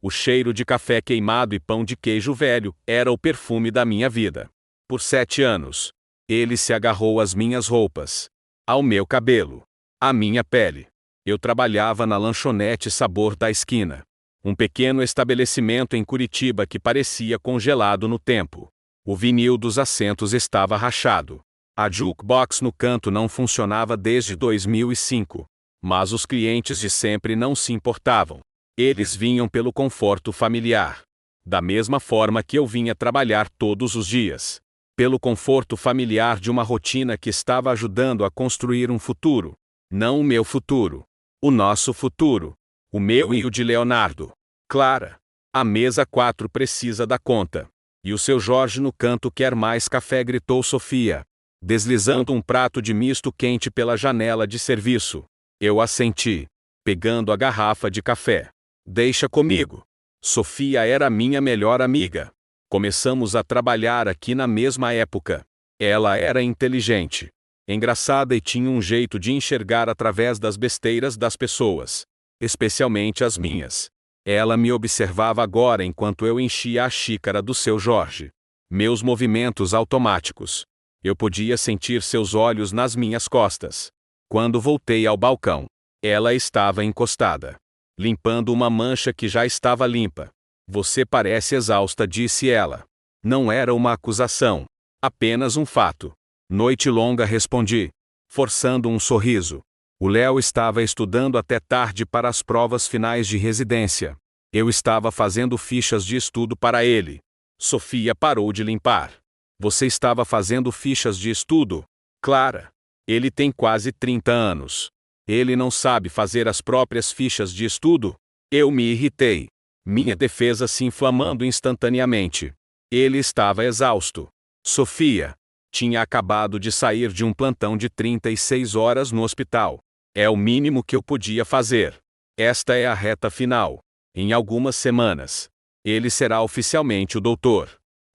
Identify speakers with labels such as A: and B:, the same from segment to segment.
A: O cheiro de café queimado e pão de queijo velho era o perfume da minha vida. Por 7 anos, ele se agarrou às minhas roupas, ao meu cabelo, à minha pele. Eu trabalhava na lanchonete Sabor da Esquina, um pequeno estabelecimento em Curitiba que parecia congelado no tempo. O vinil dos assentos estava rachado. A jukebox no canto não funcionava desde 2005. Mas os clientes de sempre não se importavam. Eles vinham pelo conforto familiar. Da mesma forma que eu vinha trabalhar todos os dias. Pelo conforto familiar de uma rotina que estava ajudando a construir um futuro. Não o meu futuro. O nosso futuro. O meu e o de Leonardo. Clara. A mesa 4 precisa da conta. E o seu Jorge no canto quer mais café, gritou Sofia, deslizando um prato de misto quente pela janela de serviço. Eu assenti, pegando a garrafa de café. Deixa comigo. Sofia era minha melhor amiga. Começamos a trabalhar aqui na mesma época. Ela era inteligente, engraçada e tinha um jeito de enxergar através das besteiras das pessoas, especialmente as minhas. Ela me observava agora enquanto eu enchia a xícara do seu Jorge. Meus movimentos automáticos. Eu podia sentir seus olhos nas minhas costas. Quando voltei ao balcão, ela estava encostada, limpando uma mancha que já estava limpa. Você parece exausta, disse ela. Não era uma acusação, apenas um fato. Noite longa, respondi, forçando um sorriso. O Léo estava estudando até tarde para as provas finais de residência. Eu estava fazendo fichas de estudo para ele. Sofia parou de limpar. Você estava fazendo fichas de estudo? Clara. Ele tem quase 30 anos. Ele não sabe fazer as próprias fichas de estudo? Eu me irritei. Minha defesa se inflamando instantaneamente. Ele estava exausto. Sofia tinha acabado de sair de um plantão de 36 horas no hospital. É o mínimo que eu podia fazer. Esta é a reta final. Em algumas semanas, ele será oficialmente o Dr.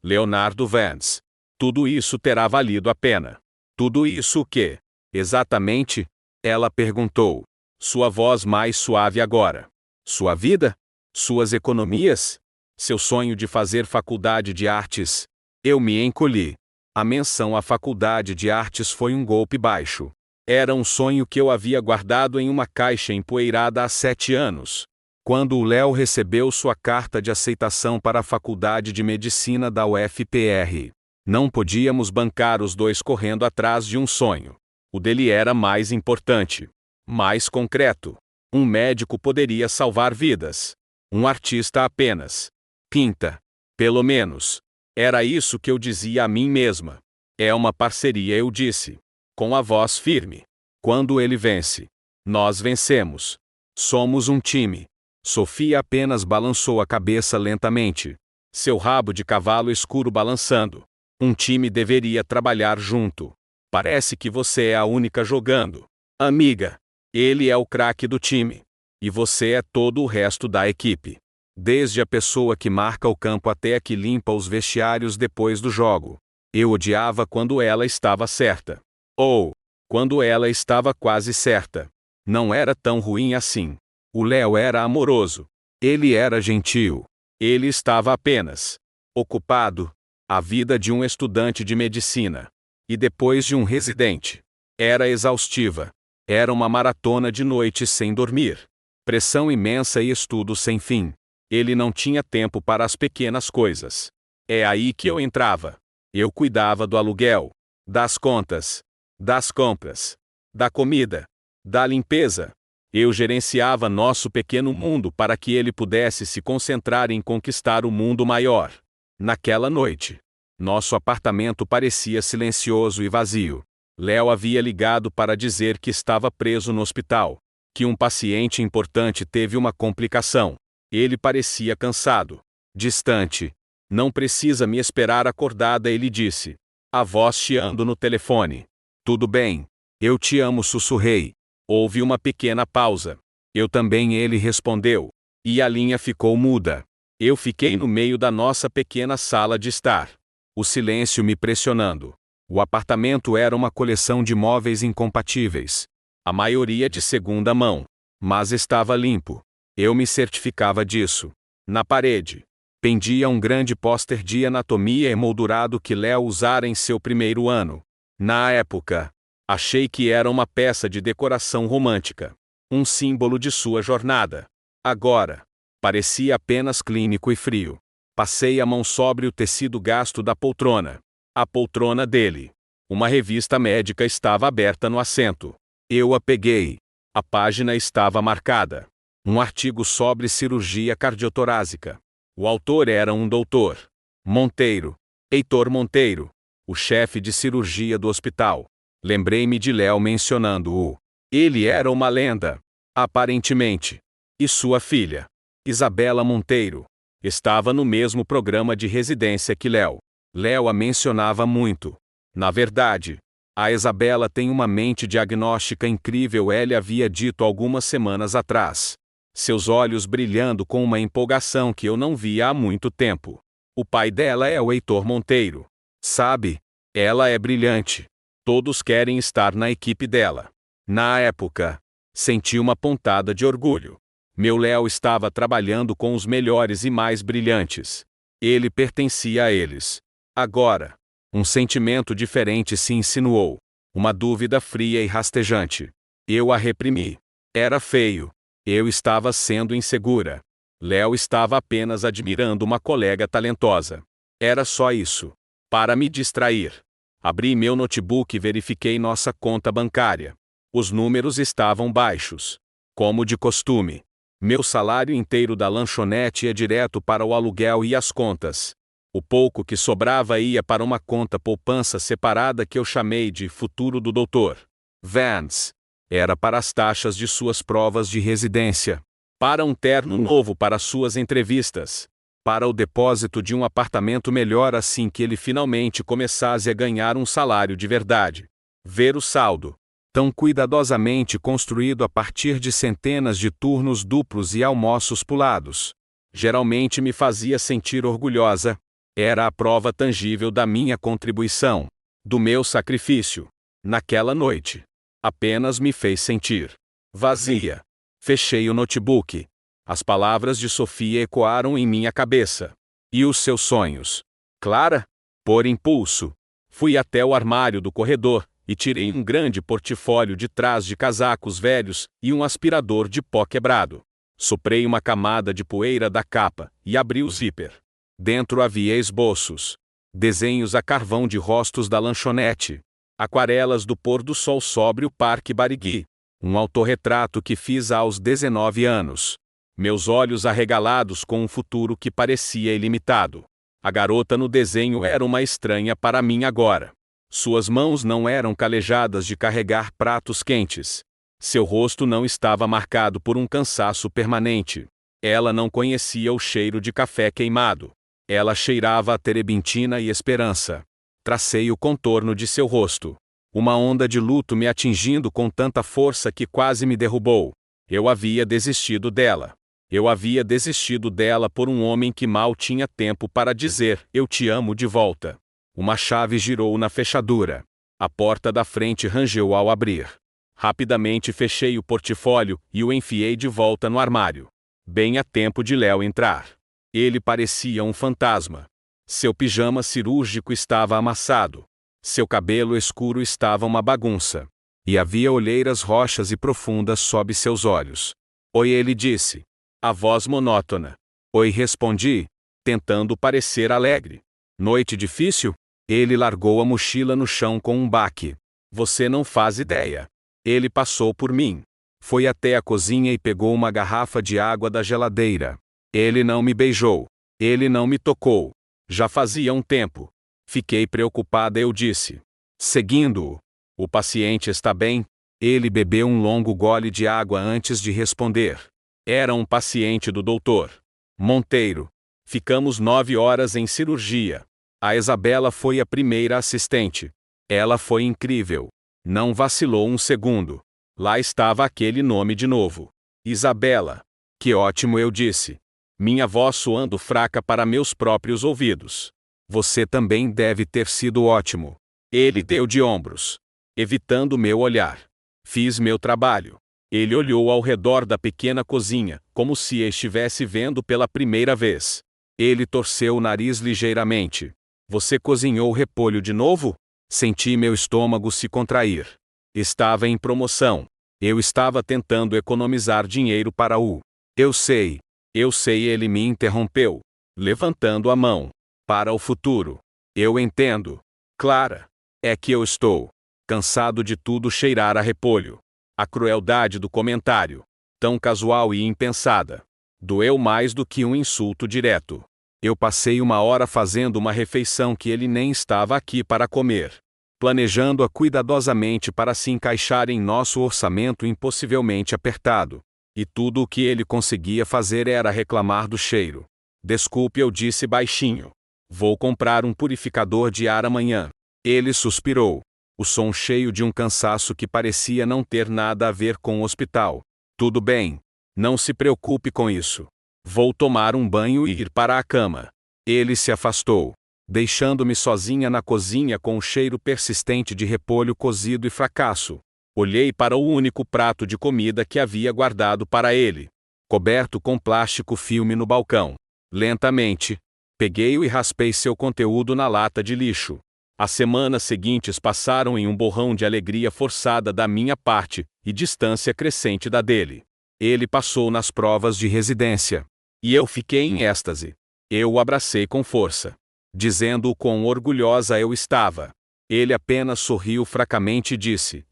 A: Leonardo Vance. Tudo isso terá valido a pena. Tudo isso o quê? Exatamente? Ela perguntou. Sua voz mais suave agora. Sua vida? Suas economias? Seu sonho de fazer faculdade de artes? Eu me encolhi. A menção à faculdade de artes foi um golpe baixo. Era um sonho que eu havia guardado em uma caixa empoeirada há 7 anos. Quando o Léo recebeu sua carta de aceitação para a faculdade de medicina da UFPR, não podíamos bancar os dois correndo atrás de um sonho. O dele era mais importante, mais concreto. Um médico poderia salvar vidas. Um artista apenas pinta. Pelo menos, era isso que eu dizia a mim mesma. É uma parceria, eu disse, com a voz firme. Quando ele vence, nós vencemos. Somos um time. Sofia apenas balançou a cabeça lentamente, seu rabo de cavalo escuro balançando. Um time deveria trabalhar junto. Parece que você é a única jogando. Amiga, ele é o craque do time. E você é todo o resto da equipe. Desde a pessoa que marca o campo até a que limpa os vestiários depois do jogo. Eu odiava quando ela estava certa. Ou, quando ela estava quase certa. Não era tão ruim assim. O Léo era amoroso. Ele era gentil. Ele estava apenas ocupado. A vida de um estudante de medicina. E depois de um residente. Era exaustiva. Era uma maratona de noites sem dormir. Pressão imensa e estudo sem fim. Ele não tinha tempo para as pequenas coisas. É aí que eu entrava. Eu cuidava do aluguel, das contas, das compras, da comida, da limpeza. Eu gerenciava nosso pequeno mundo para que ele pudesse se concentrar em conquistar o mundo maior. Naquela noite, nosso apartamento parecia silencioso e vazio. Léo havia ligado para dizer que estava preso no hospital, que um paciente importante teve uma complicação. Ele parecia cansado, distante. Não precisa me esperar acordada, ele disse. A voz chiando no telefone. Tudo bem. Eu te amo, sussurrei. Houve uma pequena pausa. Eu também, ele respondeu. E a linha ficou muda. Eu fiquei no meio da nossa pequena sala de estar. O silêncio me pressionando. O apartamento era uma coleção de móveis incompatíveis. A maioria de segunda mão. Mas estava limpo. Eu me certificava disso. Na parede, pendia um grande pôster de anatomia emoldurado que Léo usara em seu primeiro ano. Na época, achei que era uma peça de decoração romântica, um símbolo de sua jornada. Agora, parecia apenas clínico e frio. Passei a mão sobre o tecido gasto da poltrona. A poltrona dele. Uma revista médica estava aberta no assento. Eu a peguei. A página estava marcada. Um artigo sobre cirurgia cardiotorácica. O autor era um doutor. Monteiro. Heitor Monteiro. O chefe de cirurgia do hospital. Lembrei-me de Léo mencionando-o. Ele era uma lenda. Aparentemente. E sua filha, Isabela Monteiro, estava no mesmo programa de residência que Léo. Léo a mencionava muito. Na verdade, a Isabela tem uma mente diagnóstica incrível, ele havia dito algumas semanas atrás. Seus olhos brilhando com uma empolgação que eu não via há muito tempo. O pai dela é o Heitor Monteiro. Sabe, ela é brilhante. Todos querem estar na equipe dela. Na época, senti uma pontada de orgulho. Meu Léo estava trabalhando com os melhores e mais brilhantes. Ele pertencia a eles. Agora, um sentimento diferente se insinuou. Uma dúvida fria e rastejante. Eu a reprimi. Era feio. Eu estava sendo insegura. Léo estava apenas admirando uma colega talentosa. Era só isso. Para me distrair. Abri meu notebook e verifiquei nossa conta bancária. Os números estavam baixos. Como de costume. Meu salário inteiro da lanchonete ia direto para o aluguel e as contas. O pouco que sobrava ia para uma conta poupança separada que eu chamei de futuro do Dr. Vance. Era para as taxas de suas provas de residência. Para um terno novo para suas entrevistas. Para o depósito de um apartamento melhor assim que ele finalmente começasse a ganhar um salário de verdade. Ver o saldo, tão cuidadosamente construído a partir de centenas de turnos duplos e almoços pulados, geralmente me fazia sentir orgulhosa. Era a prova tangível da minha contribuição, do meu sacrifício. Naquela noite, apenas me fez sentir vazia. Fechei o notebook. As palavras de Sofia ecoaram em minha cabeça. E os seus sonhos? Clara? Por impulso, fui até o armário do corredor e tirei um grande portfólio de trás de casacos velhos e um aspirador de pó quebrado. Soprei uma camada de poeira da capa e abri o zíper. Dentro havia esboços, desenhos a carvão de rostos da lanchonete, aquarelas do pôr do sol sobre o Parque Barigui, um autorretrato que fiz aos 19 anos. Meus olhos arregalados com um futuro que parecia ilimitado. A garota no desenho era uma estranha para mim agora. Suas mãos não eram calejadas de carregar pratos quentes. Seu rosto não estava marcado por um cansaço permanente. Ela não conhecia o cheiro de café queimado. Ela cheirava a terebintina e esperança. Tracei o contorno de seu rosto. Uma onda de luto me atingindo com tanta força que quase me derrubou. Eu havia desistido dela. Eu havia desistido dela por um homem que mal tinha tempo para dizer "eu te amo" de volta. Uma chave girou na fechadura. A porta da frente rangeu ao abrir. Rapidamente fechei o portfólio e o enfiei de volta no armário. Bem a tempo de Léo entrar. Ele parecia um fantasma. Seu pijama cirúrgico estava amassado. Seu cabelo escuro estava uma bagunça. E havia olheiras roxas e profundas sob seus olhos. Oi, ele disse. A voz monótona. Oi, respondi, tentando parecer alegre. Noite difícil? Ele largou a mochila no chão com um baque. Você não faz ideia. Ele passou por mim. Foi até a cozinha e pegou uma garrafa de água da geladeira. Ele não me beijou. Ele não me tocou. Já fazia um tempo. Fiquei preocupada, eu disse. Seguindo-o. O paciente está bem? Ele bebeu um longo gole de água antes de responder. Era um paciente do Dr. Monteiro. Ficamos 9 horas em cirurgia. A Isabela foi a primeira assistente. Ela foi incrível. Não vacilou um segundo. Lá estava aquele nome de novo. Isabela. Que ótimo, eu disse. Minha voz soando fraca para meus próprios ouvidos. Você também deve ter sido ótimo. Ele deu de ombros, evitando meu olhar. Fiz meu trabalho. Ele olhou ao redor da pequena cozinha, como se estivesse vendo pela primeira vez. Ele torceu o nariz ligeiramente. Você cozinhou repolho de novo? Senti meu estômago se contrair. Estava em promoção. Eu estava tentando economizar dinheiro para o... Eu sei, ele me interrompeu, levantando a mão. Para o futuro. Eu entendo. Clara. É que eu estou cansado de tudo cheirar a repolho. A crueldade do comentário, tão casual e impensada, doeu mais do que um insulto direto. Eu passei 1 hora fazendo uma refeição que ele nem estava aqui para comer, planejando-a cuidadosamente para se encaixar em nosso orçamento impossivelmente apertado. E tudo o que ele conseguia fazer era reclamar do cheiro. Desculpe, eu disse baixinho. Vou comprar um purificador de ar amanhã. Ele suspirou, o som cheio de um cansaço que parecia não ter nada a ver com o hospital. Tudo bem. Não se preocupe com isso. Vou tomar um banho e ir para a cama. Ele se afastou, deixando-me sozinha na cozinha com o cheiro persistente de repolho cozido e fracasso. Olhei para o único prato de comida que havia guardado para ele, coberto com plástico filme no balcão. Lentamente, peguei-o e raspei seu conteúdo na lata de lixo. As semanas seguintes passaram em um borrão de alegria forçada da minha parte e distância crescente da dele. Ele passou nas provas de residência. E eu fiquei em êxtase. Eu o abracei com força, dizendo o quão orgulhosa eu estava. Ele apenas sorriu fracamente e disse: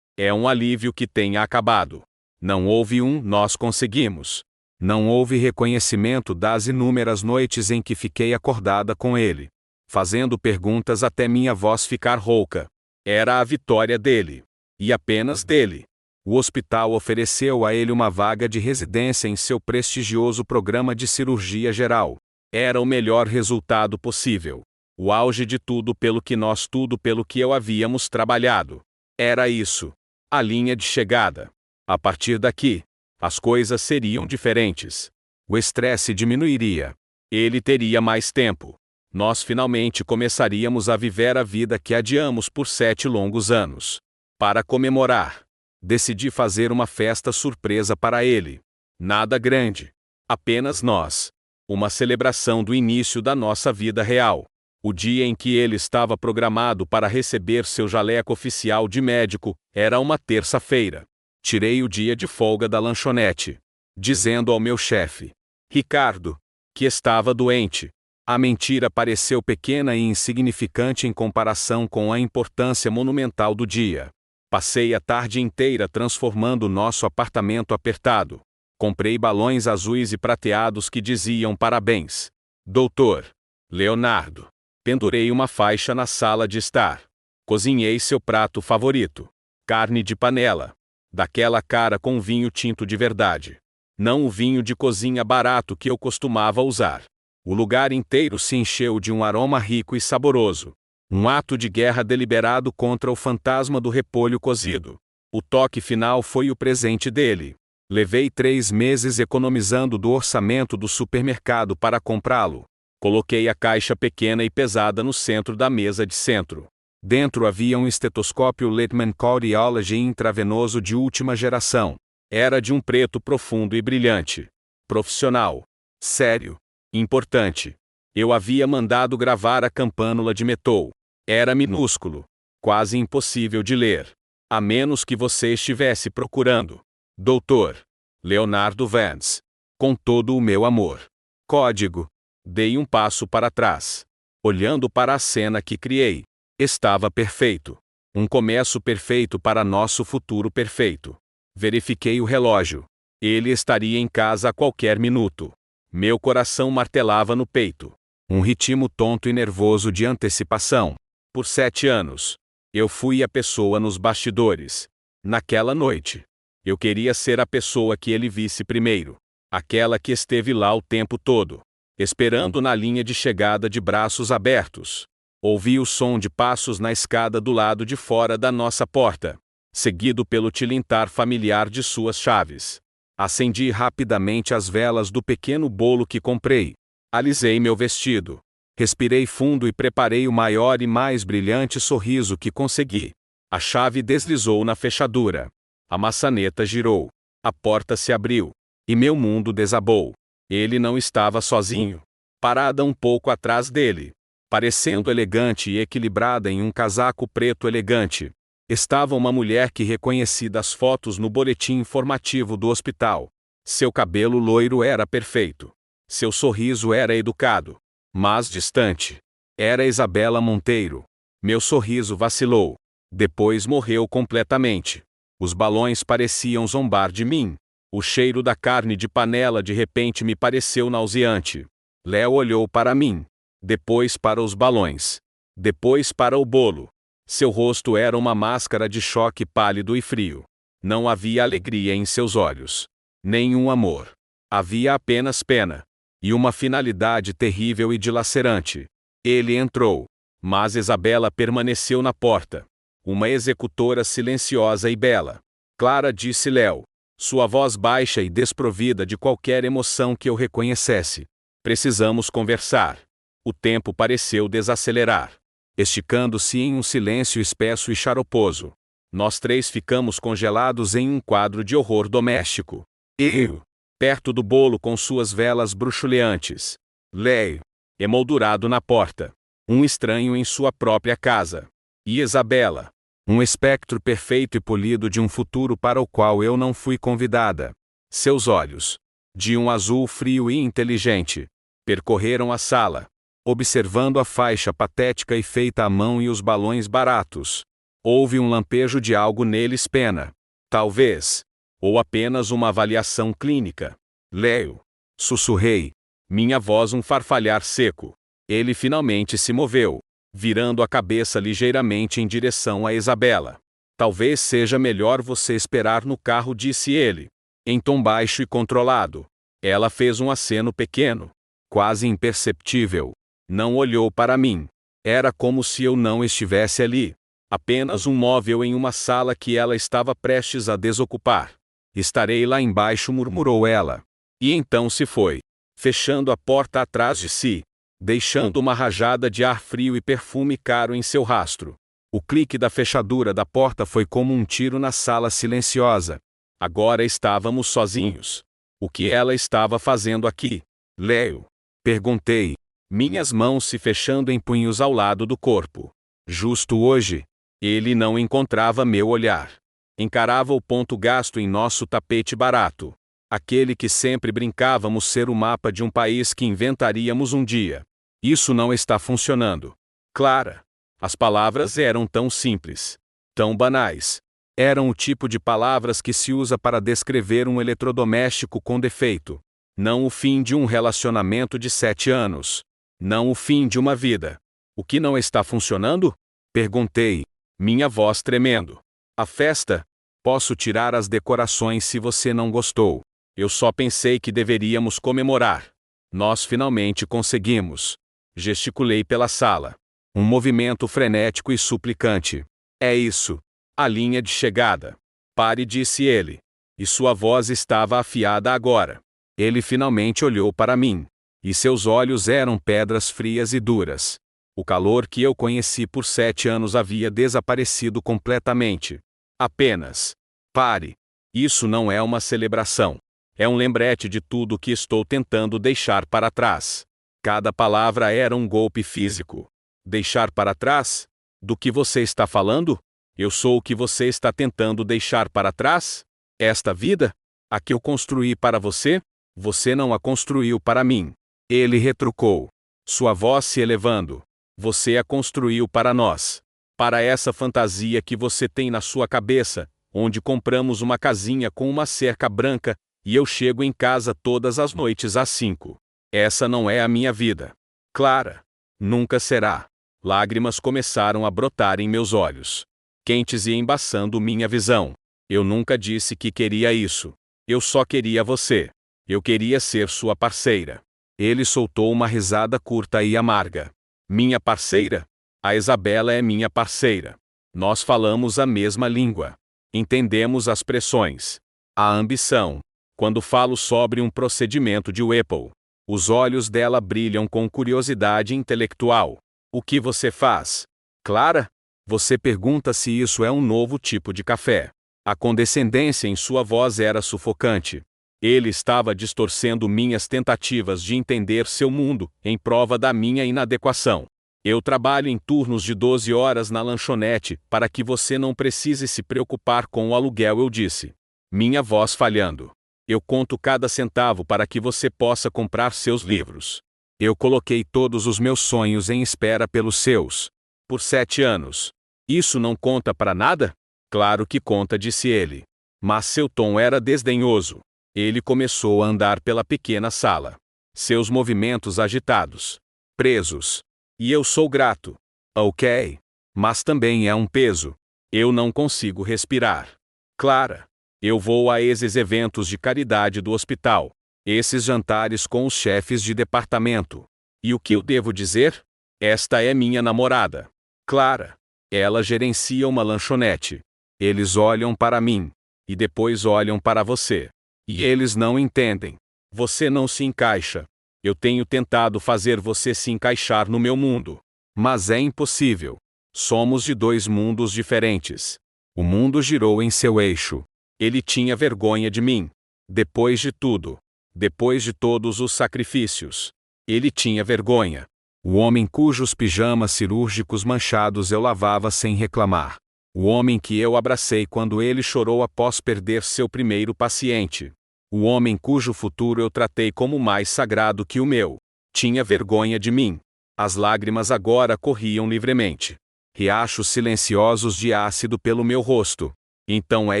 A: É um alívio que tenha acabado. Não houve nós conseguimos. Não houve reconhecimento das inúmeras noites em que fiquei acordada com ele, fazendo perguntas até minha voz ficar rouca. Era a vitória dele. E apenas dele. O hospital ofereceu a ele uma vaga de residência em seu prestigioso programa de cirurgia geral. Era o melhor resultado possível. O auge de tudo pelo que eu havíamos trabalhado. Era isso. A linha de chegada. A partir daqui, as coisas seriam diferentes. O estresse diminuiria. Ele teria mais tempo. Nós finalmente começaríamos a viver a vida que adiamos por 7 longos anos. Para comemorar, decidi fazer uma festa surpresa para ele. Nada grande. Apenas nós. Uma celebração do início da nossa vida real. O dia em que ele estava programado para receber seu jaleco oficial de médico era uma terça-feira. Tirei o dia de folga da lanchonete, dizendo ao meu chefe, Ricardo, que estava doente. A mentira pareceu pequena e insignificante em comparação com a importância monumental do dia. Passei a tarde inteira transformando nosso apartamento apertado. Comprei balões azuis e prateados que diziam parabéns, Doutor Leonardo. Pendurei uma faixa na sala de estar. Cozinhei seu prato favorito. Carne de panela. Daquela cara com vinho tinto de verdade. Não o vinho de cozinha barato que eu costumava usar. O lugar inteiro se encheu de um aroma rico e saboroso. Um ato de guerra deliberado contra o fantasma do repolho cozido. O toque final foi o presente dele. Levei 3 meses economizando do orçamento do supermercado para comprá-lo. Coloquei a caixa pequena e pesada no centro da mesa de centro. Dentro havia um estetoscópio Littmann Cardiology intravenoso de última geração. Era de um preto profundo e brilhante. Profissional. Sério. Importante. Eu havia mandado gravar a campânula de metal. Era minúsculo. Quase impossível de ler. A menos que você estivesse procurando. Doutor Leonardo Vance. Com todo o meu amor. Código. Dei um passo para trás. Olhando para a cena que criei. Estava perfeito. Um começo perfeito para nosso futuro perfeito. Verifiquei o relógio. Ele estaria em casa a qualquer minuto. Meu coração martelava no peito. Um ritmo tonto e nervoso de antecipação. Por 7 anos, eu fui a pessoa nos bastidores. Naquela noite, eu queria ser a pessoa que ele visse primeiro. Aquela que esteve lá o tempo todo, esperando na linha de chegada de braços abertos. Ouvi o som de passos na escada do lado de fora da nossa porta, seguido pelo tilintar familiar de suas chaves. Acendi rapidamente as velas do pequeno bolo que comprei. Alisei meu vestido. Respirei fundo e preparei o maior e mais brilhante sorriso que consegui. A chave deslizou na fechadura. A maçaneta girou. A porta se abriu. E meu mundo desabou. Ele não estava sozinho. Parada um pouco atrás dele, parecendo elegante e equilibrada em um casaco preto elegante, estava uma mulher que reconheci das fotos no boletim informativo do hospital. Seu cabelo loiro era perfeito. Seu sorriso era educado, mas distante. Era Isabela Monteiro. Meu sorriso vacilou. Depois morreu completamente. Os balões pareciam zombar de mim. O cheiro da carne de panela de repente me pareceu nauseante. Léo olhou para mim. Depois para os balões. Depois para o bolo. Seu rosto era uma máscara de choque pálido e frio. Não havia alegria em seus olhos. Nenhum amor. Havia apenas pena. E uma finalidade terrível e dilacerante. Ele entrou. Mas Isabela permaneceu na porta. Uma executora silenciosa e bela. Clara, disse Léo. Sua voz baixa e desprovida de qualquer emoção que eu reconhecesse. Precisamos conversar. O tempo pareceu desacelerar, esticando-se em um silêncio espesso e xaroposo. Nós três ficamos congelados em um quadro de horror doméstico. Eu, perto do bolo com suas velas bruxuleantes. Léo, emoldurado na porta. Um estranho em sua própria casa. E Isabela, um espectro perfeito e polido de um futuro para o qual eu não fui convidada. Seus olhos, de um azul frio e inteligente, percorreram a sala, observando a faixa patética e feita à mão e os balões baratos. Houve um lampejo de algo neles, pena. Talvez. Ou apenas uma avaliação clínica. Léo. Sussurrei. Minha voz um farfalhar seco. Ele finalmente se moveu, virando a cabeça ligeiramente em direção a Isabela. Talvez seja melhor você esperar no carro, disse ele, em tom baixo e controlado. Ela fez um aceno pequeno, quase imperceptível. Não olhou para mim. Era como se eu não estivesse ali. Apenas um móvel em uma sala que ela estava prestes a desocupar. Estarei lá embaixo, murmurou ela. E então se foi, fechando a porta atrás de si, deixando uma rajada de ar frio e perfume caro em seu rastro. O clique da fechadura da porta foi como um tiro na sala silenciosa. Agora estávamos sozinhos. O que ela estava fazendo aqui? Léo? Perguntei, minhas mãos se fechando em punhos ao lado do corpo. Justo hoje, ele não encontrava meu olhar. Encarava o ponto gasto em nosso tapete barato. Aquele que sempre brincávamos ser o mapa de um país que inventaríamos um dia. Isso não está funcionando. Clara. As palavras eram tão simples, tão banais. Eram o tipo de palavras que se usa para descrever um eletrodoméstico com defeito. Não o fim de um relacionamento de 7 anos. Não o fim de uma vida. O que não está funcionando? Perguntei, minha voz tremendo. A festa? Posso tirar as decorações se você não gostou. Eu só pensei que deveríamos comemorar. Nós finalmente conseguimos. Gesticulei pela sala. Um movimento frenético e suplicante. É isso. A linha de chegada. Pare, disse ele. E sua voz estava afiada agora. Ele finalmente olhou para mim. E seus olhos eram pedras frias e duras. O calor que eu conheci por 7 anos havia desaparecido completamente. Apenas. Pare. Isso não é uma celebração. É um lembrete de tudo que estou tentando deixar para trás. Cada palavra era um golpe físico. Deixar para trás? Do que você está falando? Eu sou o que você está tentando deixar para trás? Esta vida? A que eu construí para você? Você não a construiu para mim. Ele retrucou, sua voz se elevando. Você a construiu para nós. Para essa fantasia que você tem na sua cabeça, onde compramos uma casinha com uma cerca branca, e eu chego em casa todas as noites às 5. Essa não é a minha vida. Clara. Nunca será. Lágrimas começaram a brotar em meus olhos, quentes e embaçando minha visão. Eu nunca disse que queria isso. Eu só queria você. Eu queria ser sua parceira. Ele soltou uma risada curta e amarga. Minha parceira? A Isabela é minha parceira. Nós falamos a mesma língua. Entendemos as pressões. A ambição. Quando falo sobre um procedimento de Whipple, os olhos dela brilham com curiosidade intelectual. O que você faz? Clara? Você pergunta se isso é um novo tipo de café. A condescendência em sua voz era sufocante. Ele estava distorcendo minhas tentativas de entender seu mundo, em prova da minha inadequação. Eu trabalho em turnos de 12 horas na lanchonete, para que você não precise se preocupar com o aluguel, eu disse. Minha voz falhando. Eu conto cada centavo para que você possa comprar seus livros. Eu coloquei todos os meus sonhos em espera pelos seus. Por 7 anos. Isso não conta para nada? Claro que conta, disse ele. Mas seu tom era desdenhoso. Ele começou a andar pela pequena sala. Seus movimentos agitados. Presos. E eu sou grato. Ok. Mas também é um peso. Eu não consigo respirar. Clara. Eu vou a esses eventos de caridade do hospital. Esses jantares com os chefes de departamento. E o que eu devo dizer? Esta é minha namorada. Clara. Ela gerencia uma lanchonete. Eles olham para mim. E depois olham para você. E eles não entendem. Você não se encaixa. Eu tenho tentado fazer você se encaixar no meu mundo. Mas é impossível. Somos de 2 mundos diferentes. O mundo girou em seu eixo. Ele tinha vergonha de mim. Depois de tudo. Depois de todos os sacrifícios. Ele tinha vergonha. O homem cujos pijamas cirúrgicos manchados eu lavava sem reclamar. O homem que eu abracei quando ele chorou após perder seu primeiro paciente. O homem cujo futuro eu tratei como mais sagrado que o meu. Tinha vergonha de mim. As lágrimas agora corriam livremente. Riachos silenciosos de ácido pelo meu rosto. Então é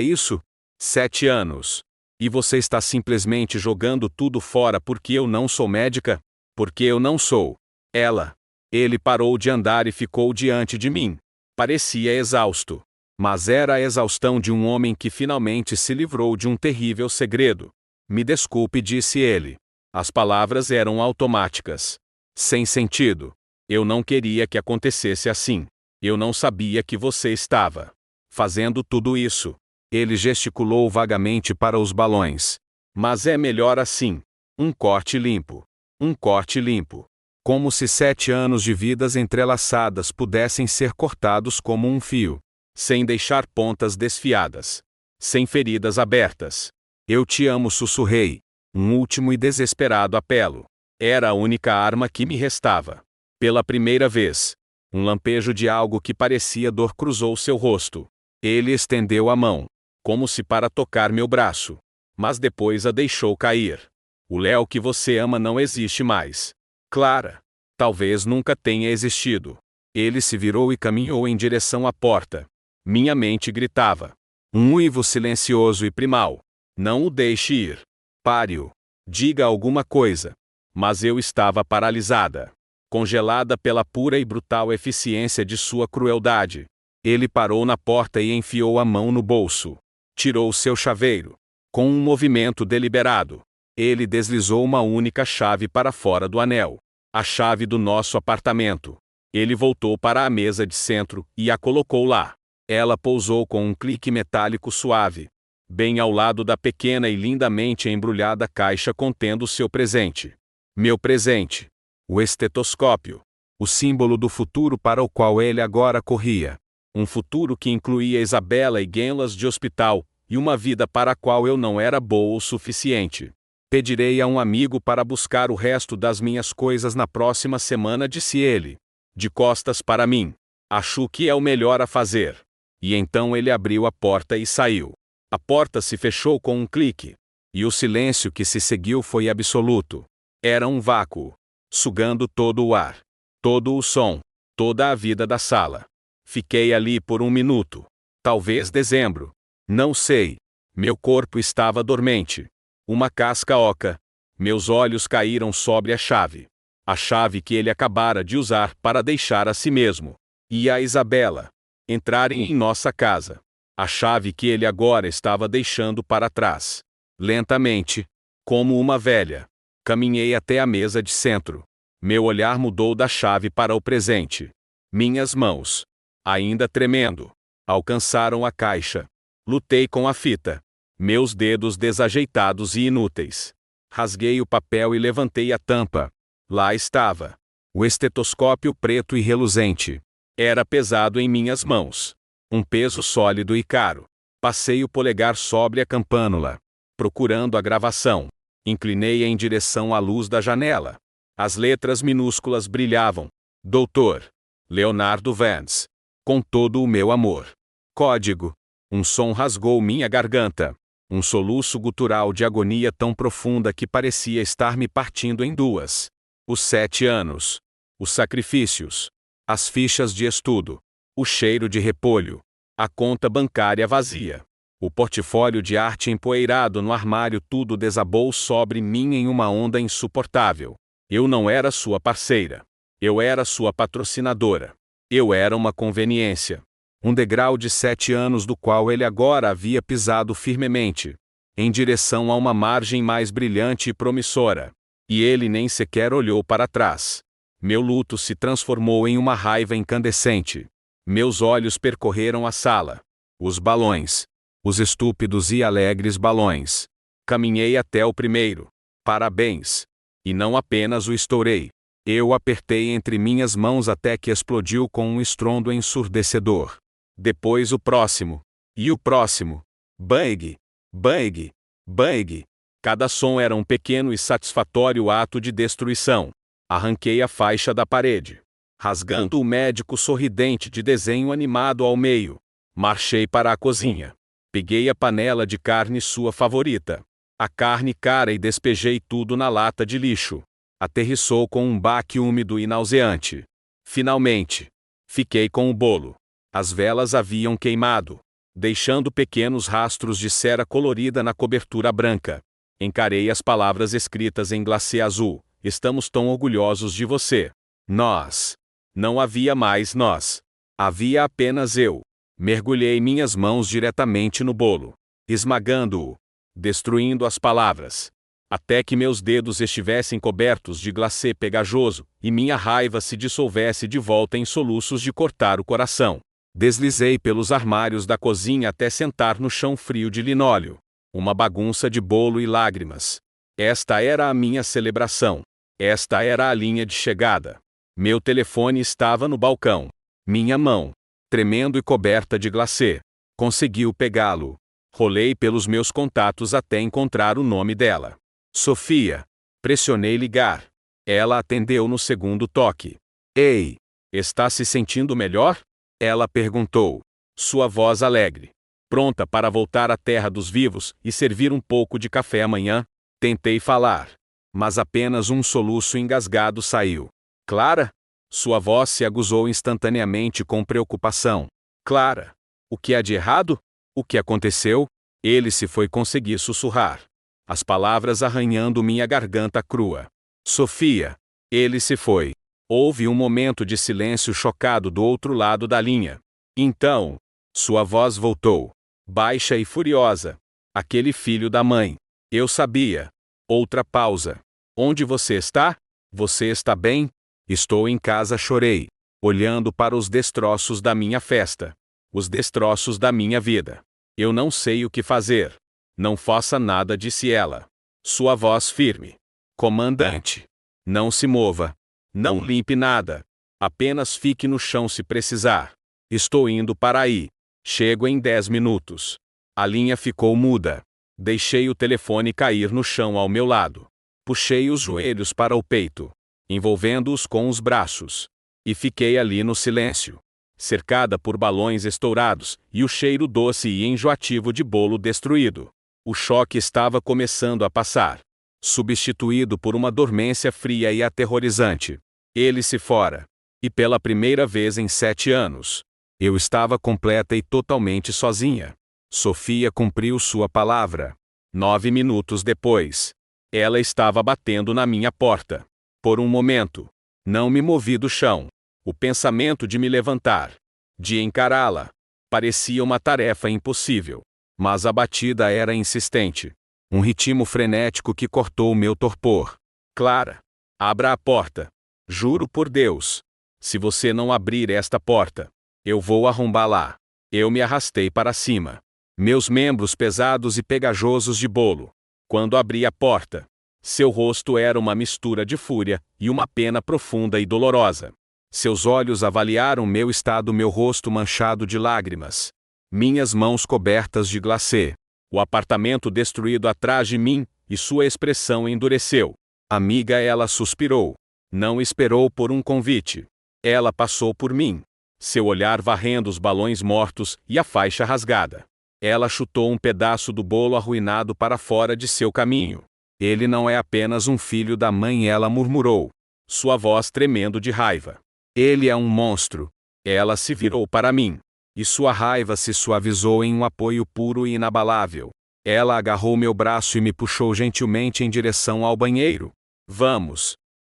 A: isso? 7 anos. E você está simplesmente jogando tudo fora porque eu não sou médica? Porque eu não sou. Ela. Ele parou de andar e ficou diante de mim. Parecia exausto. Mas era a exaustão de um homem que finalmente se livrou de um terrível segredo. Me desculpe, disse ele. As palavras eram automáticas. Sem sentido. Eu não queria que acontecesse assim. Eu não sabia que você estava fazendo tudo isso. Ele gesticulou vagamente para os balões. Mas é melhor assim. Um corte limpo. Um corte limpo. Como se 7 anos de vidas entrelaçadas pudessem ser cortados como um fio. Sem deixar pontas desfiadas. Sem feridas abertas. Eu te amo, sussurrei. Um último e desesperado apelo. Era a única arma que me restava. Pela primeira vez. Um lampejo de algo que parecia dor cruzou seu rosto. Ele estendeu a mão. Como se para tocar meu braço. Mas depois a deixou cair. O Léo que você ama não existe mais. Clara. Talvez nunca tenha existido. Ele se virou e caminhou em direção à porta. Minha mente gritava. Um uivo silencioso e primal. Não o deixe ir. Pare-o. Diga alguma coisa. Mas eu estava paralisada. Congelada pela pura e brutal eficiência de sua crueldade. Ele parou na porta e enfiou a mão no bolso. Tirou seu chaveiro. Com um movimento deliberado. Ele deslizou uma única chave para fora do anel. A chave do nosso apartamento. Ele voltou para a mesa de centro e a colocou lá. Ela pousou com um clique metálico suave. Bem ao lado da pequena e lindamente embrulhada caixa contendo seu presente. Meu presente. O estetoscópio. O símbolo do futuro para o qual ele agora corria. Um futuro que incluía Isabela e Genlas de hospital, e uma vida para a qual eu não era boa o suficiente. Pedirei a um amigo para buscar o resto das minhas coisas na próxima semana, disse ele. De costas para mim. Acho que é o melhor a fazer. E então ele abriu a porta e saiu. A porta se fechou com um clique. E o silêncio que se seguiu foi absoluto. Era um vácuo. Sugando todo o ar. Todo o som. Toda a vida da sala. Fiquei ali por 1 minuto. Talvez dezembro. Não sei. Meu corpo estava dormente. Uma casca oca. Meus olhos caíram sobre a chave. A chave que ele acabara de usar para deixar a si mesmo. E a Isabela. Entrarem em nossa casa. A chave que ele agora estava deixando para trás. Lentamente. Como uma velha. Caminhei até a mesa de centro. Meu olhar mudou da chave para o presente. Minhas mãos, ainda tremendo, alcançaram a caixa. Lutei com a fita. Meus dedos desajeitados e inúteis. Rasguei o papel e levantei a tampa. Lá estava. O estetoscópio preto e reluzente. Era pesado em minhas mãos. Um peso sólido e caro. Passei o polegar sobre a campânula, procurando a gravação. Inclinei-a em direção à luz da janela. As letras minúsculas brilhavam. Doutor Leonardo Vance. Com todo o meu amor. Código. Um som rasgou minha garganta. Um soluço gutural de agonia tão profunda que parecia estar me partindo em duas. Os 7 anos. Os sacrifícios. As fichas de estudo. O cheiro de repolho. A conta bancária vazia. O portfólio de arte empoeirado no armário, tudo desabou sobre mim em uma onda insuportável. Eu não era sua parceira. Eu era sua patrocinadora. Eu era uma conveniência. Um degrau de 7 anos do qual ele agora havia pisado firmemente, em direção a uma margem mais brilhante e promissora. E ele nem sequer olhou para trás. Meu luto se transformou em uma raiva incandescente. Meus olhos percorreram a sala. Os balões. Os estúpidos e alegres balões. Caminhei até o primeiro. Parabéns. E não apenas o estourei. Eu o apertei entre minhas mãos até que explodiu com um estrondo ensurdecedor. Depois o próximo. E o próximo. Bang! Bang! Bang! Cada som era um pequeno e satisfatório ato de destruição. Arranquei a faixa da parede, rasgando o médico sorridente de desenho animado ao meio. Marchei para a cozinha. Peguei a panela de carne sua favorita. A carne cara e despejei tudo na lata de lixo. Aterrissou com um baque úmido e nauseante. Finalmente, fiquei com o bolo. As velas haviam queimado, deixando pequenos rastros de cera colorida na cobertura branca. Encarei as palavras escritas em glacê azul. Estamos tão orgulhosos de você. Nós. Não havia mais nós. Havia apenas eu. Mergulhei minhas mãos diretamente no bolo, esmagando-o, destruindo as palavras, até que meus dedos estivessem cobertos de glacê pegajoso e minha raiva se dissolvesse de volta em soluços de cortar o coração. Deslizei pelos armários da cozinha até sentar no chão frio de linóleo. Uma bagunça de bolo e lágrimas. Esta era a minha celebração. Esta era a linha de chegada. Meu telefone estava no balcão. Minha mão, tremendo e coberta de glacê, conseguiu pegá-lo. Rolei pelos meus contatos até encontrar o nome dela. Sofia. Pressionei ligar. Ela atendeu no segundo toque. Ei, está se sentindo melhor? Ela perguntou. Sua voz alegre. Pronta para voltar à terra dos vivos e servir um pouco de café amanhã? Tentei falar, mas apenas um soluço engasgado saiu. Clara? Sua voz se aguzou instantaneamente com preocupação. Clara, o que há de errado? O que aconteceu? Ele se foi conseguir sussurrar. As palavras arranhando minha garganta crua. Sofia. Ele se foi. Houve um momento de silêncio chocado do outro lado da linha. Então, sua voz voltou, baixa e furiosa. Aquele filho da mãe. Eu sabia. Outra pausa. Onde você está? Você está bem? Estou em casa, chorei, olhando para os destroços da minha festa. Os destroços da minha vida. Eu não sei o que fazer. Não faça nada, disse ela. Sua voz firme. Comandante. Não se mova. Não limpe nada. Apenas fique no chão se precisar. Estou indo para aí. Chego em 10 minutos. A linha ficou muda. Deixei o telefone cair no chão ao meu lado. Puxei os joelhos para o peito, envolvendo-os com os braços. E fiquei ali no silêncio, cercada por balões estourados e o cheiro doce e enjoativo de bolo destruído. O choque estava começando a passar, substituído por uma dormência fria e aterrorizante. Ele se fora. E pela primeira vez em 7 anos, eu estava completa e totalmente sozinha. Sofia cumpriu sua palavra. 9 minutos depois, ela estava batendo na minha porta. Por um momento, não me movi do chão. O pensamento de me levantar, de encará-la, parecia uma tarefa impossível. Mas a batida era insistente. Um ritmo frenético que cortou meu torpor. Clara, abra a porta. Juro por Deus. Se você não abrir esta porta, eu vou arrombá-la. Eu me arrastei para cima. Meus membros pesados e pegajosos de bolo. Quando abri a porta, seu rosto era uma mistura de fúria e uma pena profunda e dolorosa. Seus olhos avaliaram meu estado, meu rosto manchado de lágrimas. minhas mãos cobertas de glacê, o apartamento destruído atrás de mim, e sua expressão endureceu. Amiga, ela suspirou. Não esperou por um convite. Ela passou por mim. Seu olhar varrendo os balões mortos e a faixa rasgada. Ela chutou um pedaço do bolo arruinado para fora de seu caminho. Ele não é apenas um filho da mãe, ela murmurou, sua voz tremendo de raiva. Ele é um monstro. Ela se virou para mim, e sua raiva se suavizou em um apoio puro e inabalável. Ela agarrou meu braço e me puxou gentilmente em direção ao banheiro.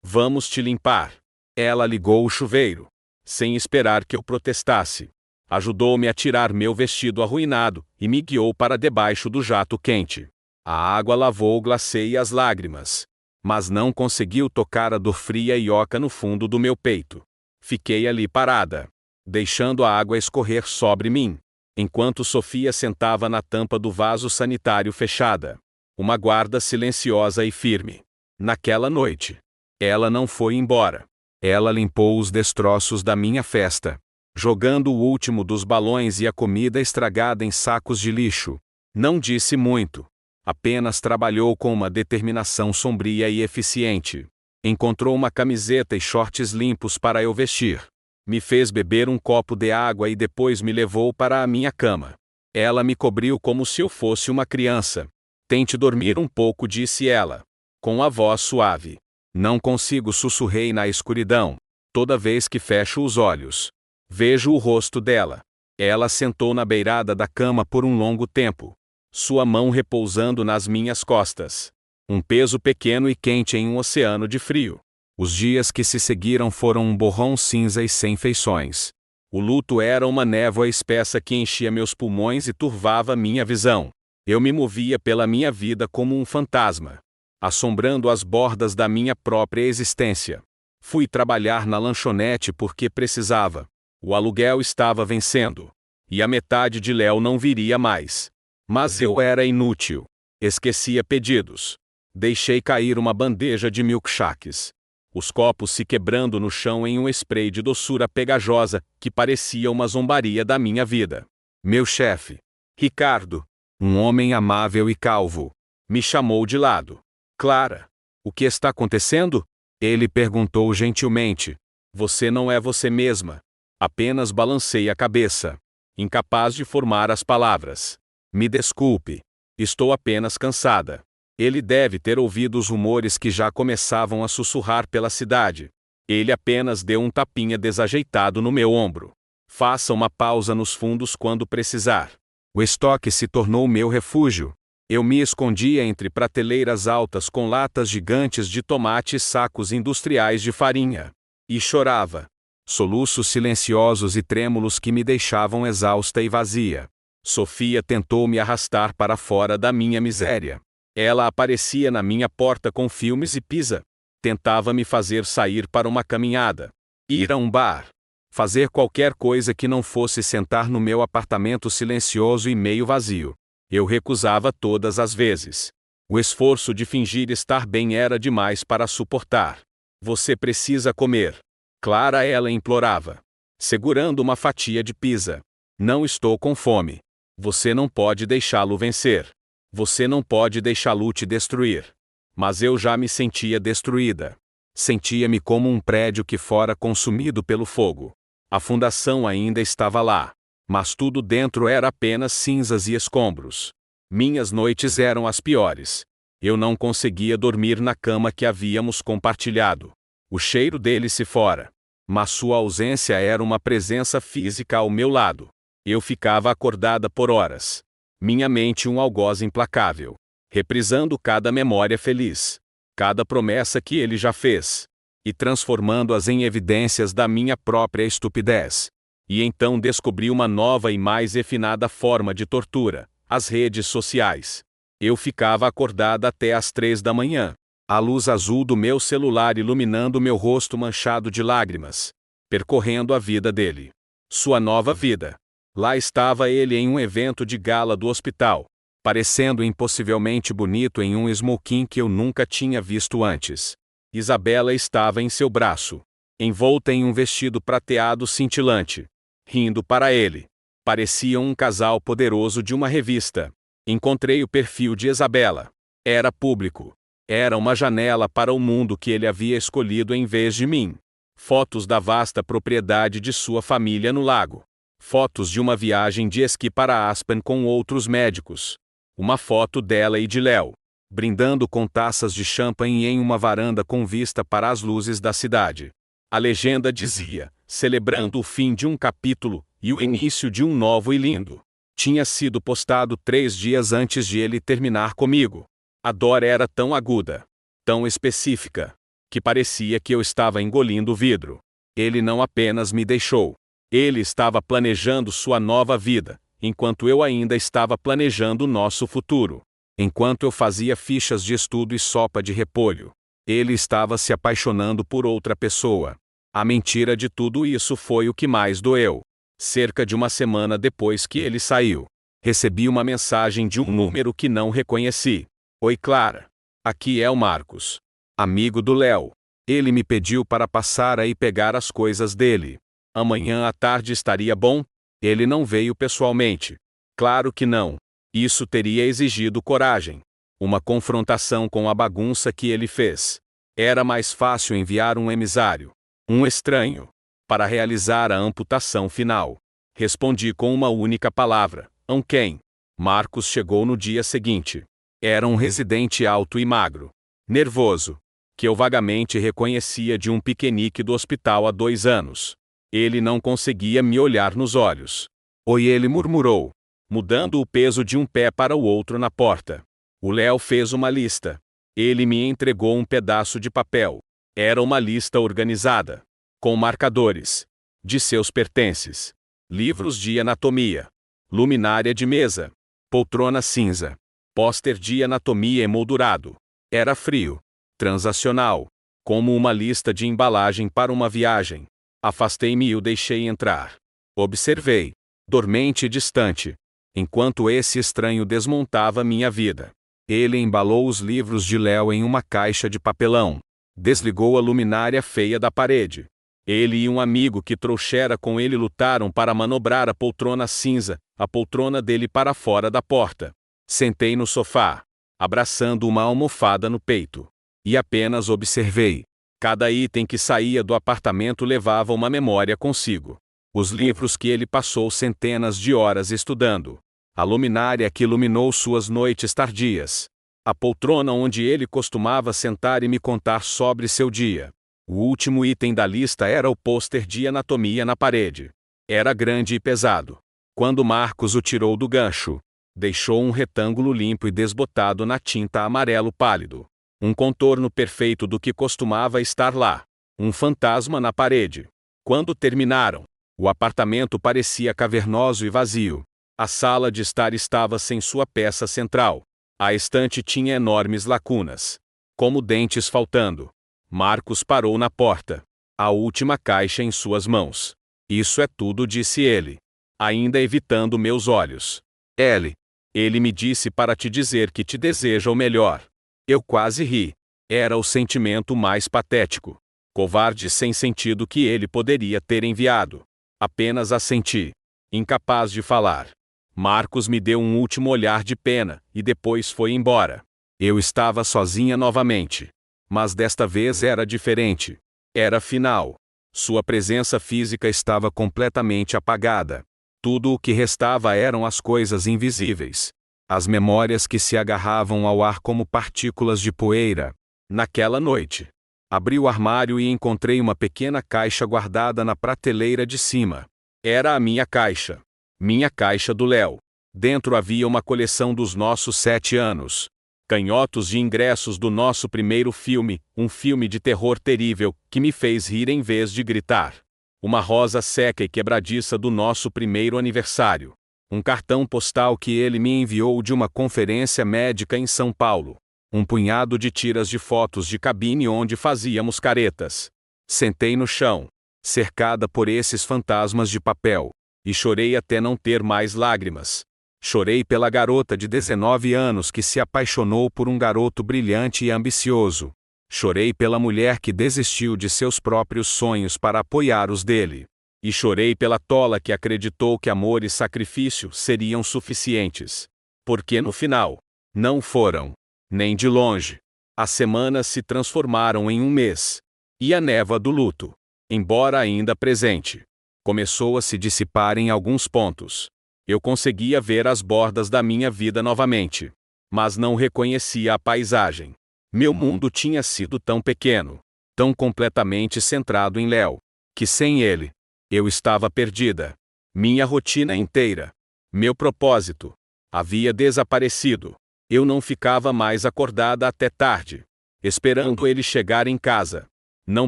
A: Vamos te limpar. Ela ligou o chuveiro, sem esperar que eu protestasse. Ajudou-me a tirar meu vestido arruinado e me guiou para debaixo do jato quente. A água lavou o glacê e as lágrimas, mas não conseguiu tocar a dor fria e oca no fundo do meu peito. Fiquei ali parada, deixando a água escorrer sobre mim, enquanto Sofia sentava na tampa do vaso sanitário fechada. Uma guarda silenciosa e firme. Naquela noite, ela não foi embora. Ela limpou os destroços da minha festa, jogando o último dos balões e a comida estragada em sacos de lixo. Não disse muito. Apenas trabalhou com uma determinação sombria e eficiente. Encontrou uma camiseta e shorts limpos para eu vestir. Me fez beber um copo de água e depois me levou para a minha cama. Ela me cobriu como se eu fosse uma criança. Tente dormir um pouco, disse ela, com a voz suave. Não consigo, sussurrei na escuridão. Toda vez que fecho os olhos, vejo o rosto dela. Ela sentou na beirada da cama por um longo tempo, sua mão repousando nas minhas costas. Um peso pequeno e quente em um oceano de frio. Os dias que se seguiram foram um borrão cinza e sem feições. O luto era uma névoa espessa que enchia meus pulmões e turvava minha visão. Eu me movia pela minha vida como um fantasma, assombrando as bordas da minha própria existência. Fui trabalhar na lanchonete porque precisava. O aluguel estava vencendo, e a metade de Léo não viria mais. Mas eu era inútil. Esquecia pedidos. Deixei cair uma bandeja de milkshakes. Os copos se quebrando no chão em um spray de doçura pegajosa que parecia uma zombaria da minha vida. Meu chefe, Ricardo, um homem amável e calvo, me chamou de lado. Clara, o que está acontecendo? Ele perguntou gentilmente. Você não é você mesma. Apenas balancei a cabeça, incapaz de formar as palavras. Me desculpe. Estou apenas cansada. Ele deve ter ouvido os rumores que já começavam a sussurrar pela cidade. Ele apenas deu um tapinha desajeitado no meu ombro. Faça uma pausa nos fundos quando precisar. O estoque se tornou meu refúgio. Eu me escondia entre prateleiras altas com latas gigantes de tomate e sacos industriais de farinha. E chorava. Soluços silenciosos e trêmulos que me deixavam exausta e vazia. Sofia tentou me arrastar para fora da minha miséria. Ela aparecia na minha porta com filmes e pizza. Tentava me fazer sair para uma caminhada, ir a um bar, fazer qualquer coisa que não fosse sentar no meu apartamento silencioso e meio vazio. Eu recusava todas as vezes. O esforço de fingir estar bem era demais para suportar. Você precisa comer. Clara, ela implorava, segurando uma fatia de pizza. Não estou com fome. Você não pode deixá-lo vencer. Você não pode deixá-lo te destruir. Mas eu já me sentia destruída. Sentia-me como um prédio que fora consumido pelo fogo. A fundação ainda estava lá, mas tudo dentro era apenas cinzas e escombros. Minhas noites eram as piores. Eu não conseguia dormir na cama que havíamos compartilhado. O cheiro dele se fora, mas sua ausência era uma presença física ao meu lado. Eu ficava acordada por horas. Minha mente um algoz implacável, reprisando cada memória feliz, cada promessa que ele já fez, e transformando-as em evidências da minha própria estupidez. E então descobri uma nova e mais refinada forma de tortura: as redes sociais. Eu ficava acordada até às 3 da manhã, a luz azul do meu celular iluminando meu rosto manchado de lágrimas, percorrendo a vida dele. Sua nova vida. Lá estava ele em um evento de gala do hospital, parecendo impossivelmente bonito em um smoking que eu nunca tinha visto antes. Isabela estava em seu braço, envolta em um vestido prateado cintilante, rindo para ele. Pareciam um casal poderoso de uma revista. Encontrei o perfil de Isabela. Era público. Era uma janela para o mundo que ele havia escolhido em vez de mim. Fotos da vasta propriedade de sua família no lago. Fotos de uma viagem de esqui para Aspen com outros médicos. Uma foto dela e de Léo, brindando com taças de champanhe em uma varanda com vista para as luzes da cidade. A legenda dizia, celebrando o fim de um capítulo e o início de um novo e lindo. Tinha sido postado 3 dias antes de ele terminar comigo. A dor era tão aguda, tão específica, que parecia que eu estava engolindo vidro. Ele não apenas me deixou. Ele estava planejando sua nova vida, enquanto eu ainda estava planejando nosso futuro. Enquanto eu fazia fichas de estudo e sopa de repolho, ele estava se apaixonando por outra pessoa. A mentira de tudo isso foi o que mais doeu. Cerca de uma semana depois que ele saiu, recebi uma mensagem de um número que não reconheci. Oi, Clara. Aqui é o Marcos, amigo do Léo. Ele me pediu para passar aí pegar as coisas dele. Amanhã à tarde estaria bom? Ele não veio pessoalmente. Claro que não. Isso teria exigido coragem. Uma confrontação com a bagunça que ele fez. Era mais fácil enviar um emissário, um estranho, para realizar a amputação final. Respondi com uma única palavra: quem? Marcos chegou no dia seguinte. Era um residente alto e magro, nervoso, que eu vagamente reconhecia de um piquenique do hospital há 2 anos. Ele não conseguia me olhar nos olhos. Oi, ele murmurou, mudando o peso de um pé para o outro na porta. O Léo fez uma lista. Ele me entregou um pedaço de papel. Era uma lista organizada, com marcadores de seus pertences, livros de anatomia, luminária de mesa, poltrona cinza, pôster de anatomia emoldurado. Era frio, transacional, como uma lista de embalagem para uma viagem. Afastei-me e o deixei entrar. Observei, dormente e distante, enquanto esse estranho desmontava minha vida. Ele embalou os livros de Léo em uma caixa de papelão. Desligou a luminária feia da parede. Ele e um amigo que trouxera com ele lutaram para manobrar a poltrona cinza, a poltrona dele para fora da porta. Sentei no sofá, abraçando uma almofada no peito, e apenas observei. Cada item que saía do apartamento levava uma memória consigo. Os livros que ele passou centenas de horas estudando. A luminária que iluminou suas noites tardias. A poltrona onde ele costumava sentar e me contar sobre seu dia. O último item da lista era o pôster de anatomia na parede. Era grande e pesado. Quando Marcos o tirou do gancho, deixou um retângulo limpo e desbotado na tinta amarelo pálido. Um contorno perfeito do que costumava estar lá. Um fantasma na parede. Quando terminaram, o apartamento parecia cavernoso e vazio. A sala de estar estava sem sua peça central. A estante tinha enormes lacunas, como dentes faltando. Marcos parou na porta, a última caixa em suas mãos. Isso é tudo, disse ele, ainda evitando meus olhos. Ele me disse para te dizer que te deseja o melhor. Eu quase ri. Era o sentimento mais patético, covarde sem sentido que ele poderia ter enviado. Apenas assenti, incapaz de falar. Marcos me deu um último olhar de pena, e depois foi embora. Eu estava sozinha novamente. Mas desta vez era diferente. Era final. Sua presença física estava completamente apagada. Tudo o que restava eram as coisas invisíveis. As memórias que se agarravam ao ar como partículas de poeira. Naquela noite, abri o armário e encontrei uma pequena caixa guardada na prateleira de cima. Era a minha caixa. Minha caixa do Léo. Dentro havia uma coleção dos nossos 7 anos. Canhotos de ingressos do nosso primeiro filme, um filme de terror terrível, que me fez rir em vez de gritar. Uma rosa seca e quebradiça do nosso primeiro aniversário. Um cartão postal que ele me enviou de uma conferência médica em São Paulo. Um punhado de tiras de fotos de cabine onde fazíamos caretas. Sentei no chão, cercada por esses fantasmas de papel, e chorei até não ter mais lágrimas. Chorei pela garota de 19 anos que se apaixonou por um garoto brilhante e ambicioso. Chorei pela mulher que desistiu de seus próprios sonhos para apoiar os dele. E chorei pela tola que acreditou que amor e sacrifício seriam suficientes. Porque no final, não foram. Nem de longe. As semanas se transformaram em um mês. E a névoa do luto, embora ainda presente, começou a se dissipar em alguns pontos. Eu conseguia ver as bordas da minha vida novamente, mas não reconhecia a paisagem. Meu mundo tinha sido tão pequeno, tão completamente centrado em Léo, que sem ele, eu estava perdida. Minha rotina inteira, meu propósito, havia desaparecido. Eu não ficava mais acordada até tarde, esperando ele chegar em casa. Não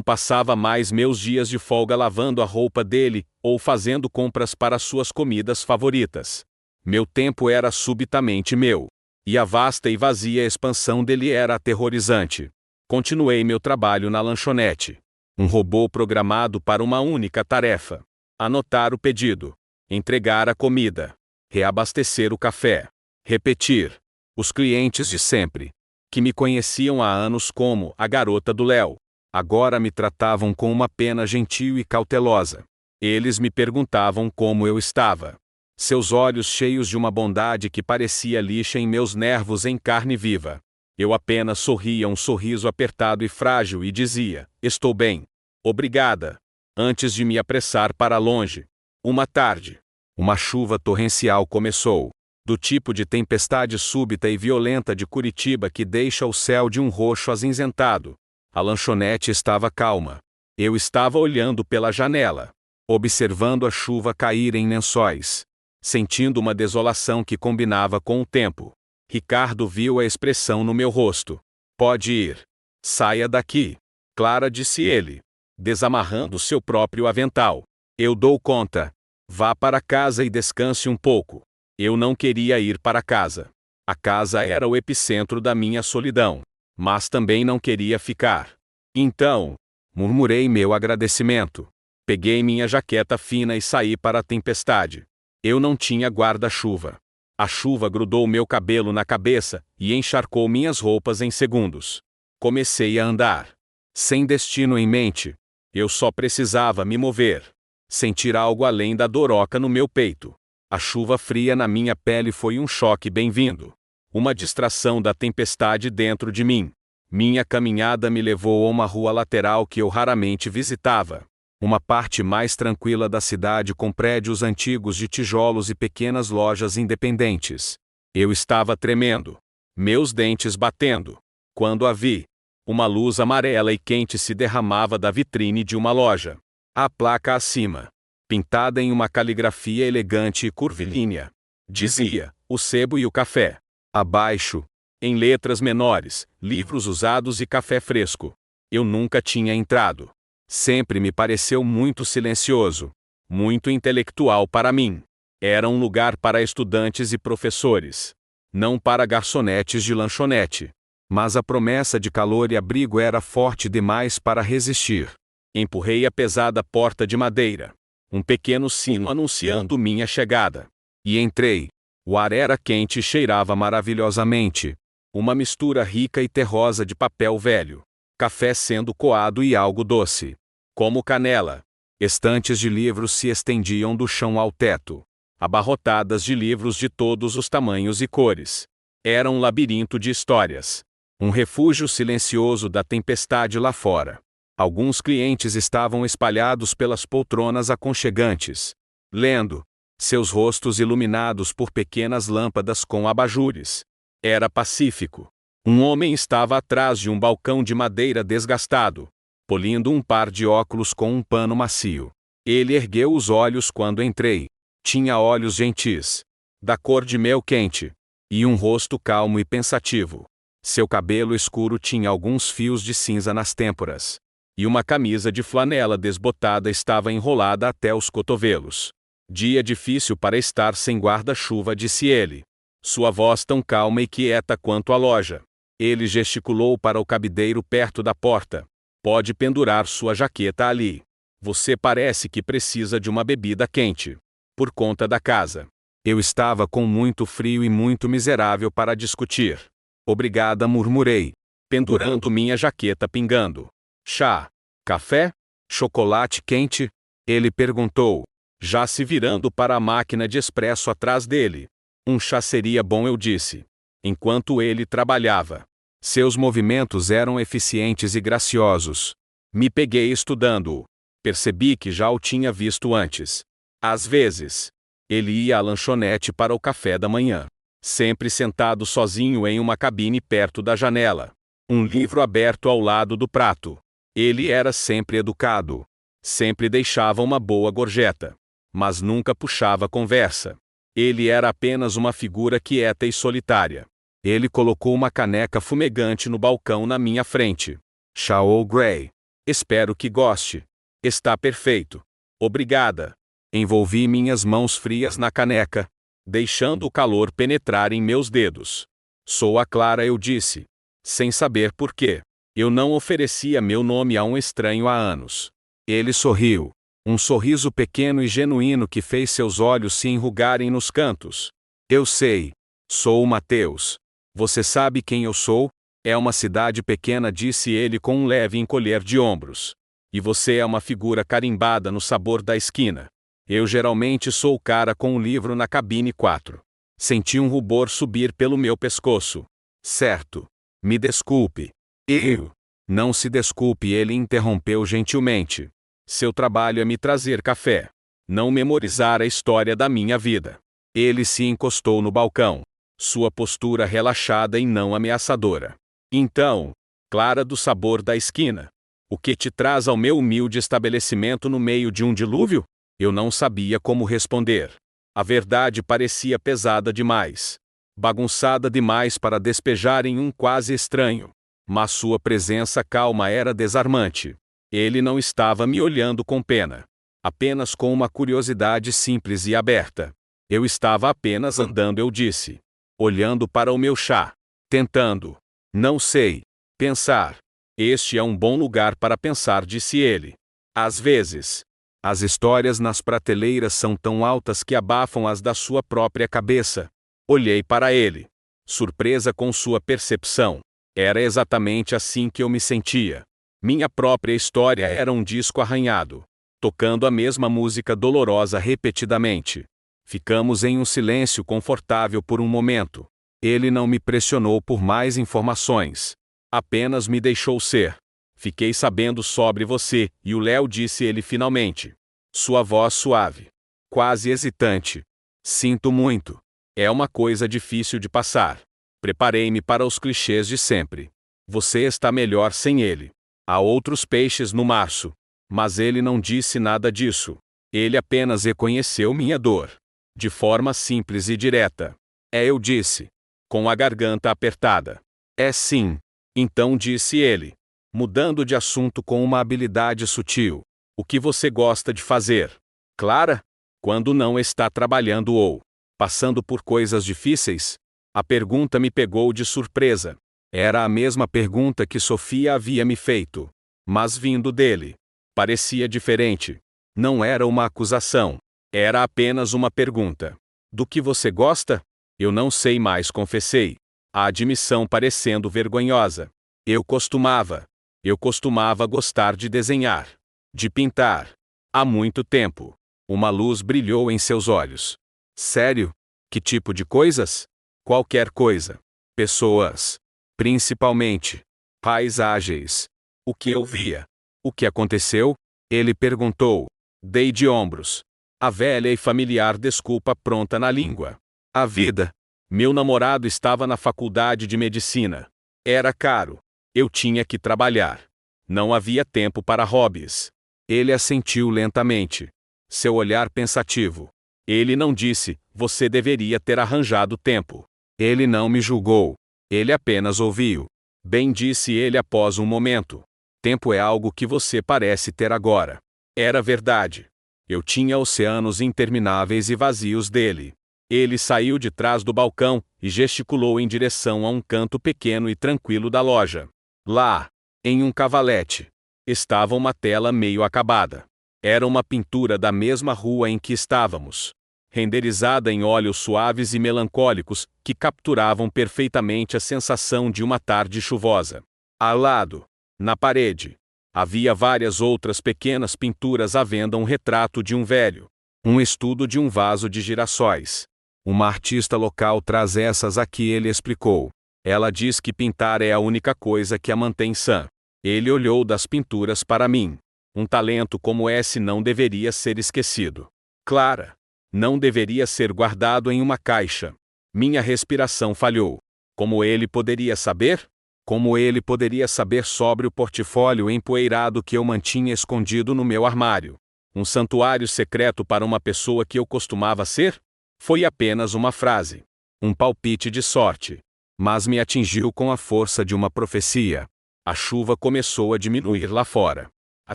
A: passava mais meus dias de folga lavando a roupa dele ou fazendo compras para suas comidas favoritas. Meu tempo era subitamente meu. E a vasta e vazia expansão dele era aterrorizante. Continuei meu trabalho na lanchonete. Um robô programado para uma única tarefa: anotar o pedido, entregar a comida, reabastecer o café, repetir. Os clientes de sempre, que me conheciam há anos como a garota do Léo, agora me tratavam com uma pena gentil e cautelosa. Eles me perguntavam como eu estava. Seus olhos cheios de uma bondade que parecia lixa em meus nervos em carne viva. Eu apenas sorria um sorriso apertado e frágil e dizia: estou bem. Obrigada. Antes de me apressar para longe. Uma tarde, uma chuva torrencial começou. Do tipo de tempestade súbita e violenta de Curitiba que deixa o céu de um roxo acinzentado. A lanchonete estava calma. Eu estava olhando pela janela, observando a chuva cair em lençóis, sentindo uma desolação que combinava com o tempo. Ricardo viu a expressão no meu rosto. Pode ir. Saia daqui. Clara, disse ele, desamarrando seu próprio avental. Eu dou conta. Vá para casa e descanse um pouco. Eu não queria ir para casa. A casa era o epicentro da minha solidão, mas também não queria ficar. Então, murmurei meu agradecimento. Peguei minha jaqueta fina e saí para a tempestade. Eu não tinha guarda-chuva. A chuva grudou meu cabelo na cabeça e encharcou minhas roupas em segundos. Comecei a andar. Sem destino em mente. Eu só precisava me mover. Sentir algo além da doroca no meu peito. A chuva fria na minha pele foi um choque bem-vindo. Uma distração da tempestade dentro de mim. Minha caminhada me levou a uma rua lateral que eu raramente visitava. Uma parte mais tranquila da cidade com prédios antigos de tijolos e pequenas lojas independentes. Eu estava tremendo. Meus dentes batendo. Quando a vi. Uma luz amarela e quente se derramava da vitrine de uma loja. A placa acima, pintada em uma caligrafia elegante e curvilínea, dizia: o sebo e o café. Abaixo, em letras menores, livros usados e café fresco. Eu nunca tinha entrado. Sempre me pareceu muito silencioso, muito intelectual para mim. Era um lugar para estudantes e professores, não para garçonetes de lanchonete. Mas a promessa de calor e abrigo era forte demais para resistir. Empurrei a pesada porta de madeira. Um pequeno sino anunciando minha chegada. E entrei. O ar era quente e cheirava maravilhosamente. Uma mistura rica e terrosa de papel velho, café sendo coado e algo doce, como canela. Estantes de livros se estendiam do chão ao teto, abarrotadas de livros de todos os tamanhos e cores. Era um labirinto de histórias. Um refúgio silencioso da tempestade lá fora. Alguns clientes estavam espalhados pelas poltronas aconchegantes, lendo, seus rostos iluminados por pequenas lâmpadas com abajures. Era pacífico. Um homem estava atrás de um balcão de madeira desgastado, polindo um par de óculos com um pano macio. Ele ergueu os olhos quando entrei. Tinha olhos gentis, da cor de mel quente, e um rosto calmo e pensativo. Seu cabelo escuro tinha alguns fios de cinza nas têmporas. E uma camisa de flanela desbotada estava enrolada até os cotovelos. Dia difícil para estar sem guarda-chuva, disse ele. Sua voz tão calma e quieta quanto a loja. Ele gesticulou para o cabideiro perto da porta. Pode pendurar sua jaqueta ali. Você parece que precisa de uma bebida quente. Por conta da casa. Eu estava com muito frio e muito miserável para discutir. Obrigada, murmurei, pendurando minha jaqueta pingando. Chá? Café? Chocolate quente? Ele perguntou, já se virando para a máquina de expresso atrás dele. Um chá seria bom, eu disse. Enquanto ele trabalhava. Seus movimentos eram eficientes e graciosos. Me peguei estudando-o. Percebi que já o tinha visto antes. Às vezes, ele ia à lanchonete para o café da manhã. Sempre sentado sozinho em uma cabine perto da janela. Um livro aberto ao lado do prato. Ele era sempre educado. Sempre deixava uma boa gorjeta. Mas nunca puxava conversa. Ele era apenas uma figura quieta e solitária. Ele colocou uma caneca fumegante no balcão na minha frente. Chá Earl Grey. Espero que goste. Está perfeito. Obrigada. Envolvi minhas mãos frias na caneca, deixando o calor penetrar em meus dedos. Sou a Clara, eu disse. Sem saber por quê. Eu não oferecia meu nome a um estranho há anos. Ele sorriu. Um sorriso pequeno e genuíno que fez seus olhos se enrugarem nos cantos. Eu sei. Sou o Mateus. Você sabe quem eu sou? É uma cidade pequena, disse ele com um leve encolher de ombros. E você é uma figura carimbada no sabor da esquina. Eu geralmente sou o cara com o livro na cabine 4. Senti um rubor subir pelo meu pescoço. Certo. Me desculpe. Eu. Não se desculpe, ele interrompeu gentilmente. Seu trabalho é me trazer café. Não memorizar a história da minha vida. Ele se encostou no balcão. Sua postura relaxada e não ameaçadora. Então, Clara do sabor da esquina. O que te traz ao meu humilde estabelecimento no meio de um dilúvio? Eu não sabia como responder. A verdade parecia pesada demais. Bagunçada demais para despejar em um quase estranho. Mas sua presença calma era desarmante. Ele não estava me olhando com pena. Apenas com uma curiosidade simples e aberta. Eu estava apenas andando, eu disse. Olhando para o meu chá. Tentando. Não sei. Pensar. Este é um bom lugar para pensar, disse ele. Às vezes. As histórias nas prateleiras são tão altas que abafam as da sua própria cabeça. Olhei para ele. Surpresa com sua percepção. Era exatamente assim que eu me sentia. Minha própria história era um disco arranhado. Tocando a mesma música dolorosa repetidamente. Ficamos em um silêncio confortável por um momento. Ele não me pressionou por mais informações. Apenas me deixou ser. Fiquei sabendo sobre você, e o Léo, disse ele finalmente. Sua voz suave. Quase hesitante. Sinto muito. É uma coisa difícil de passar. Preparei-me para os clichês de sempre. Você está melhor sem ele. Há outros peixes no março. Mas ele não disse nada disso. Ele apenas reconheceu minha dor. De forma simples e direta. É, eu disse. Com a garganta apertada. É sim. Então, disse ele. Mudando de assunto com uma habilidade sutil. O que você gosta de fazer? Clara? Quando não está trabalhando ou passando por coisas difíceis? A pergunta me pegou de surpresa. Era a mesma pergunta que Sofia havia me feito. Mas vindo dele. Parecia diferente. Não era uma acusação. Era apenas uma pergunta. Do que você gosta? Eu não sei mais, confessei. A admissão parecendo vergonhosa. Eu costumava gostar de desenhar. De pintar. Há muito tempo. Uma luz brilhou em seus olhos. Sério? Que tipo de coisas? Qualquer coisa. Pessoas. Principalmente. Paisagens. O que eu via? O que aconteceu? Ele perguntou. Dei de ombros. A velha e familiar desculpa pronta na língua. A vida. Meu namorado estava na faculdade de medicina. Era caro. Eu tinha que trabalhar. Não havia tempo para hobbies. Ele assentiu lentamente. Seu olhar pensativo. Ele não disse, você deveria ter arranjado tempo. Ele não me julgou. Ele apenas ouviu. Bem, disse ele após um momento. Tempo é algo que você parece ter agora. Era verdade. Eu tinha oceanos intermináveis e vazios dele. Ele saiu de trás do balcão e gesticulou em direção a um canto pequeno e tranquilo da loja. Lá, em um cavalete, estava uma tela meio acabada. Era uma pintura da mesma rua em que estávamos. Renderizada em óleos suaves e melancólicos que capturavam perfeitamente a sensação de uma tarde chuvosa. Ao lado, na parede, Havia várias outras pequenas pinturas à venda, um retrato de um velho, um estudo de um vaso de girassóis. Uma artista local traz essas aqui, ele explicou. Ela diz que pintar é a única coisa que a mantém sã. Ele olhou das pinturas para mim. Um talento como esse não deveria ser esquecido. Clara. Não deveria ser guardado em uma caixa. Minha respiração falhou. Como ele poderia saber? Como ele poderia saber sobre o portfólio empoeirado que eu mantinha escondido no meu armário? Um santuário secreto para uma pessoa que eu costumava ser? Foi apenas uma frase. Um palpite de sorte. Mas me atingiu com a força de uma profecia. A chuva começou a diminuir lá fora. A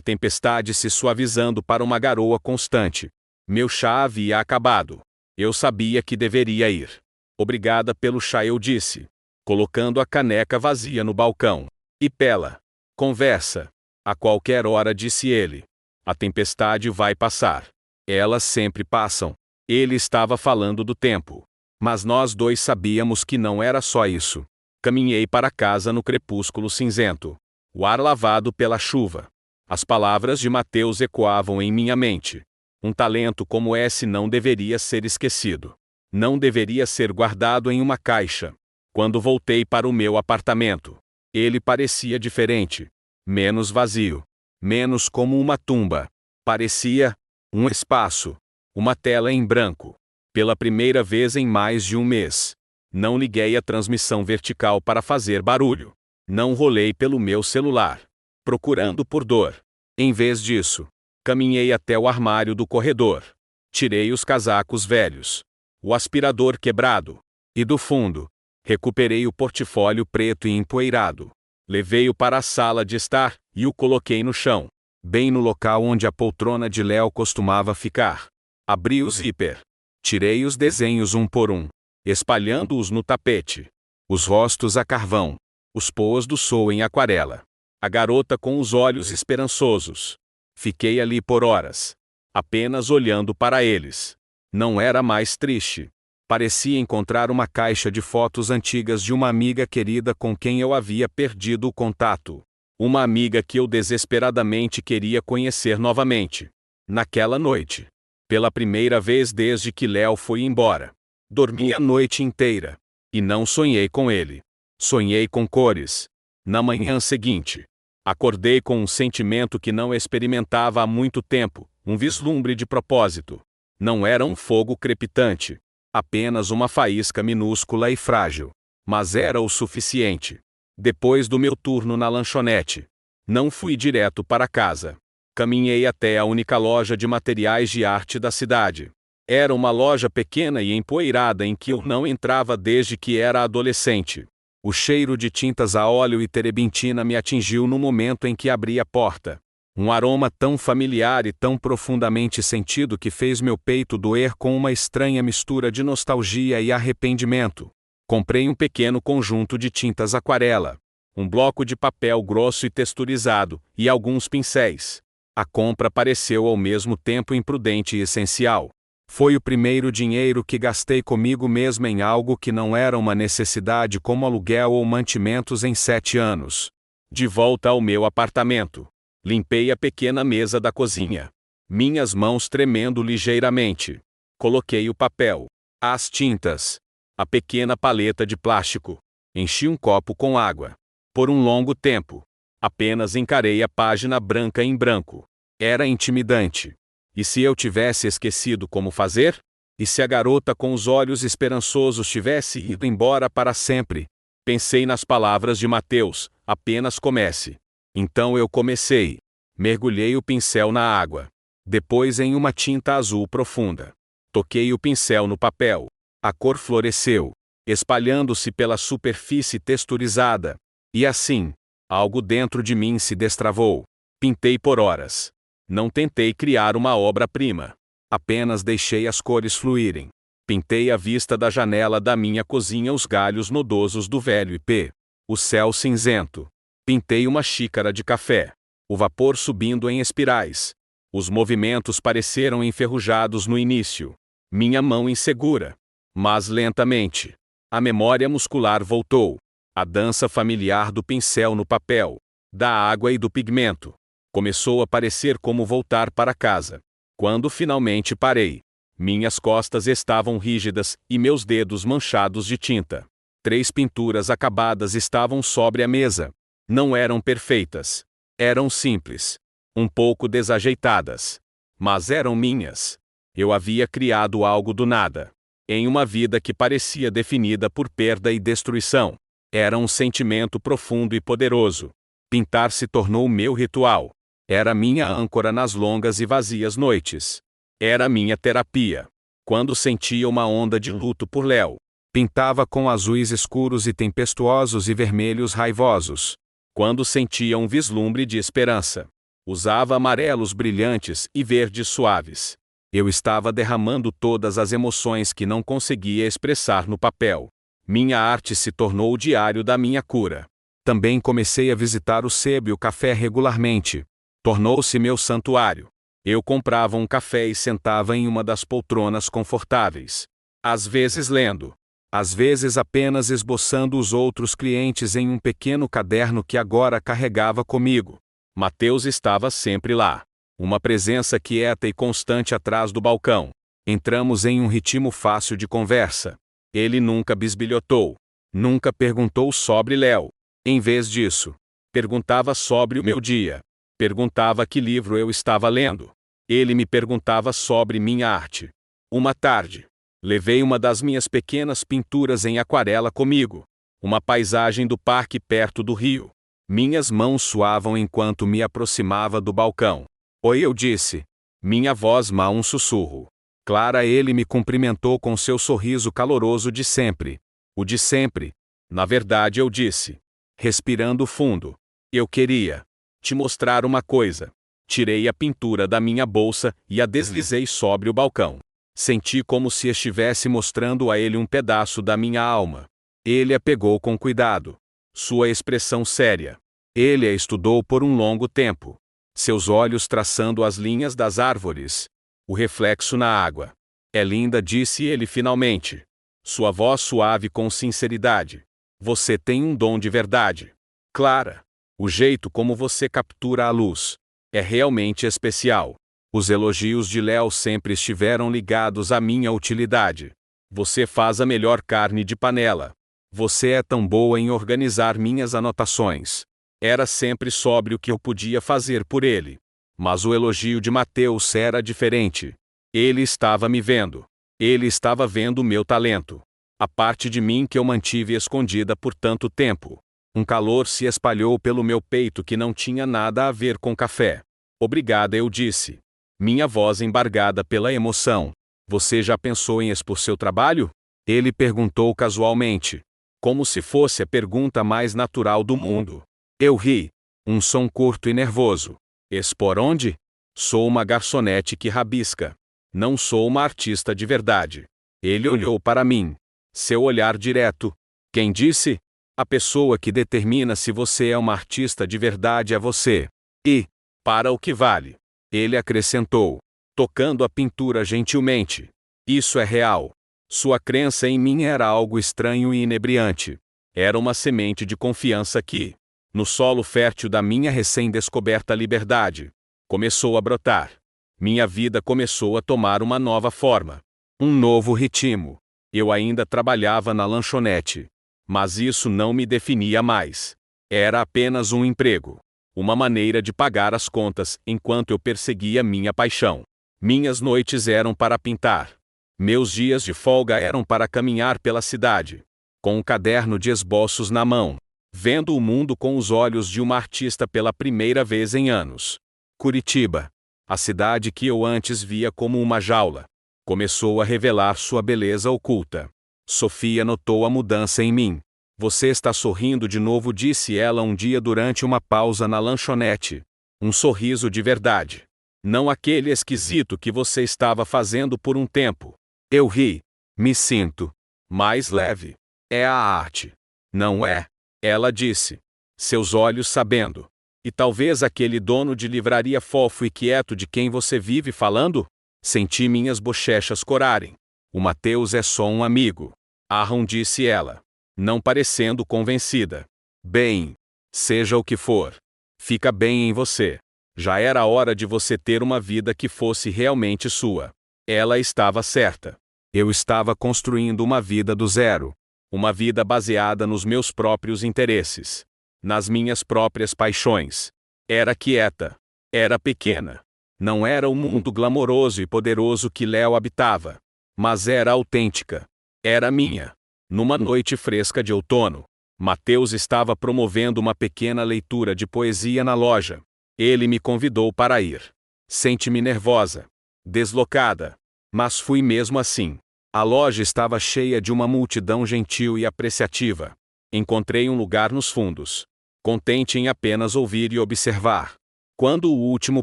A: tempestade se suavizando para uma garoa constante. Meu chá havia acabado. Eu sabia que deveria ir. Obrigada pelo chá, eu disse, colocando a caneca vazia no balcão. E Pela. Conversa. A qualquer hora, disse ele. A tempestade vai passar. Elas sempre passam. Ele estava falando do tempo. Mas nós dois sabíamos que não era só isso. Caminhei para casa no crepúsculo cinzento. O ar lavado pela chuva. As palavras de Mateus ecoavam em minha mente. Um talento como esse não deveria ser esquecido. Não deveria ser guardado em uma caixa. Quando voltei para o meu apartamento, ele parecia diferente. Menos vazio. Menos como uma tumba. Parecia um espaço. Uma tela em branco. Pela primeira vez em mais de um mês. Não liguei a transmissão vertical para fazer barulho. Não rolei pelo meu celular, procurando por dor. Em vez disso, caminhei até o armário do corredor. Tirei os casacos velhos, o aspirador quebrado, e do fundo, recuperei o portfólio preto e empoeirado. Levei-o para a sala de estar e o coloquei no chão, bem no local onde a poltrona de Léo costumava ficar. Abri o zíper. Tirei os desenhos um por um, espalhando-os no tapete. Os rostos a carvão. Os pôs do Sol em aquarela. A garota com os olhos esperançosos. Fiquei ali por horas, apenas olhando para eles. Não era mais triste. Parecia encontrar uma caixa de fotos antigas de uma amiga querida com quem eu havia perdido o contato. Uma amiga que eu desesperadamente queria conhecer novamente. Naquela noite. Pela primeira vez desde que Léo foi embora. Dormi a noite inteira. E não sonhei com ele. Sonhei com cores. Na manhã seguinte, acordei com um sentimento que não experimentava há muito tempo, um vislumbre de propósito. Não era um fogo crepitante, apenas uma faísca minúscula e frágil. Mas era o suficiente. Depois do meu turno na lanchonete, não fui direto para casa. Caminhei até a única loja de materiais de arte da cidade. Era uma loja pequena e empoeirada em que eu não entrava desde que era adolescente. O cheiro de tintas a óleo e terebintina me atingiu no momento em que abri a porta. Um aroma tão familiar e tão profundamente sentido que fez meu peito doer com uma estranha mistura de nostalgia e arrependimento. Comprei um pequeno conjunto de tintas aquarela, um bloco de papel grosso e texturizado, e alguns pincéis. A compra pareceu ao mesmo tempo imprudente e essencial. Foi o primeiro dinheiro que gastei comigo mesmo em algo que não era uma necessidade como aluguel ou mantimentos em 7 anos. De volta ao meu apartamento, limpei a pequena mesa da cozinha. Minhas mãos tremendo ligeiramente. Coloquei o papel, as tintas, a pequena paleta de plástico. Enchi um copo com água. Por um longo tempo, apenas encarei a página branca em branco. Era intimidante. E se eu tivesse esquecido como fazer? E se a garota com os olhos esperançosos tivesse ido embora para sempre? Pensei nas palavras de Mateus, apenas comece. Então eu comecei. Mergulhei o pincel na água. Depois em uma tinta azul profunda. Toquei o pincel no papel. A cor floresceu, espalhando-se pela superfície texturizada. E assim, algo dentro de mim se destravou. Pintei por horas. Não tentei criar uma obra-prima. Apenas deixei as cores fluírem. Pintei à vista da janela da minha cozinha os galhos nodosos do velho ipê. O céu cinzento. Pintei uma xícara de café. O vapor subindo em espirais. Os movimentos pareceram enferrujados no início. Minha mão insegura. Mas lentamente. A memória muscular voltou. A dança familiar do pincel no papel. Da água e do pigmento. Começou a parecer como voltar para casa. Quando finalmente parei, minhas costas estavam rígidas e meus dedos manchados de tinta. 3 pinturas acabadas estavam sobre a mesa. Não eram perfeitas. Eram simples. Um pouco desajeitadas. Mas eram minhas. Eu havia criado algo do nada. Em uma vida que parecia definida por perda e destruição. Era um sentimento profundo e poderoso. Pintar se tornou meu ritual. Era minha âncora nas longas e vazias noites. Era minha terapia. Quando sentia uma onda de luto por Léo, pintava com azuis escuros e tempestuosos e vermelhos raivosos. Quando sentia um vislumbre de esperança, usava amarelos brilhantes e verdes suaves. Eu estava derramando todas as emoções que não conseguia expressar no papel. Minha arte se tornou o diário da minha cura. Também comecei a visitar o sebo e o café regularmente. Tornou-se meu santuário. Eu comprava um café e sentava em uma das poltronas confortáveis. Às vezes lendo. Às vezes apenas esboçando os outros clientes em um pequeno caderno que agora carregava comigo. Mateus estava sempre lá. Uma presença quieta e constante atrás do balcão. Entramos em um ritmo fácil de conversa. Ele nunca bisbilhotou. Nunca perguntou sobre Léo. Em vez disso, perguntava sobre o meu dia. Perguntava que livro eu estava lendo. Ele me perguntava sobre minha arte. Uma tarde, levei uma das minhas pequenas pinturas em aquarela comigo. Uma paisagem do parque perto do rio. Minhas mãos suavam enquanto me aproximava do balcão. Oi, eu disse. Minha voz mal um sussurro. Clara, ele me cumprimentou com seu sorriso caloroso de sempre. O de sempre. Na verdade, eu disse. Respirando fundo. Eu queria te mostrar uma coisa. Tirei a pintura da minha bolsa e a deslizei sobre o balcão. Senti como se estivesse mostrando a ele um pedaço da minha alma. Ele a pegou com cuidado. Sua expressão séria. Ele a estudou por um longo tempo. Seus olhos traçando as linhas das árvores. O reflexo na água. É linda, disse ele finalmente. Sua voz suave com sinceridade. Você tem um dom de verdade. Clara. O jeito como você captura a luz é realmente especial. Os elogios de Léo sempre estiveram ligados à minha utilidade. Você faz a melhor carne de panela. Você é tão boa em organizar minhas anotações. Era sempre sobre o que eu podia fazer por ele. Mas o elogio de Mateus era diferente. Ele estava me vendo. Ele estava vendo o meu talento. A parte de mim que eu mantive escondida por tanto tempo. Um calor se espalhou pelo meu peito que não tinha nada a ver com café. Obrigada, eu disse. Minha voz embargada pela emoção. Você já pensou em expor seu trabalho? Ele perguntou casualmente. Como se fosse a pergunta mais natural do mundo. Eu ri. Um som curto e nervoso. Expor onde? Sou uma garçonete que rabisca. Não sou uma artista de verdade. Ele olhou para mim. Seu olhar direto. Quem disse? A pessoa que determina se você é uma artista de verdade é você. E, para o que vale, ele acrescentou, tocando a pintura gentilmente. Isso é real. Sua crença em mim era algo estranho e inebriante. Era uma semente de confiança que, no solo fértil da minha recém-descoberta liberdade, começou a brotar. Minha vida começou a tomar uma nova forma. Um novo ritmo. Eu ainda trabalhava na lanchonete. Mas isso não me definia mais. Era apenas um emprego. Uma maneira de pagar as contas enquanto eu perseguia minha paixão. Minhas noites eram para pintar. Meus dias de folga eram para caminhar pela cidade. Com um caderno de esboços na mão. Vendo o mundo com os olhos de uma artista pela primeira vez em anos. Curitiba. A cidade que eu antes via como uma jaula. Começou a revelar sua beleza oculta. Sofia notou a mudança em mim. Você está sorrindo de novo, disse ela um dia durante uma pausa na lanchonete. Um sorriso de verdade. Não aquele esquisito que você estava fazendo por um tempo. Eu ri. Me sinto mais leve. É a arte. Não é? Ela disse. Seus olhos sabendo. E talvez aquele dono de livraria fofo e quieto de quem você vive falando? Senti minhas bochechas corarem. O Mateus é só um amigo. Aaron, disse ela, não parecendo convencida. Bem, seja o que for. Fica bem em você. Já era hora de você ter uma vida que fosse realmente sua. Ela estava certa. Eu estava construindo uma vida do zero. Uma vida baseada nos meus próprios interesses. Nas minhas próprias paixões. Era quieta. Era pequena. Não era o mundo glamouroso e poderoso que Léo habitava. Mas era autêntica. Era minha. Numa noite fresca de outono, Mateus estava promovendo uma pequena leitura de poesia na loja. Ele me convidou para ir. Senti-me nervosa. Deslocada. Mas fui mesmo assim. A loja estava cheia de uma multidão gentil e apreciativa. Encontrei um lugar nos fundos. Contente em apenas ouvir e observar. Quando o último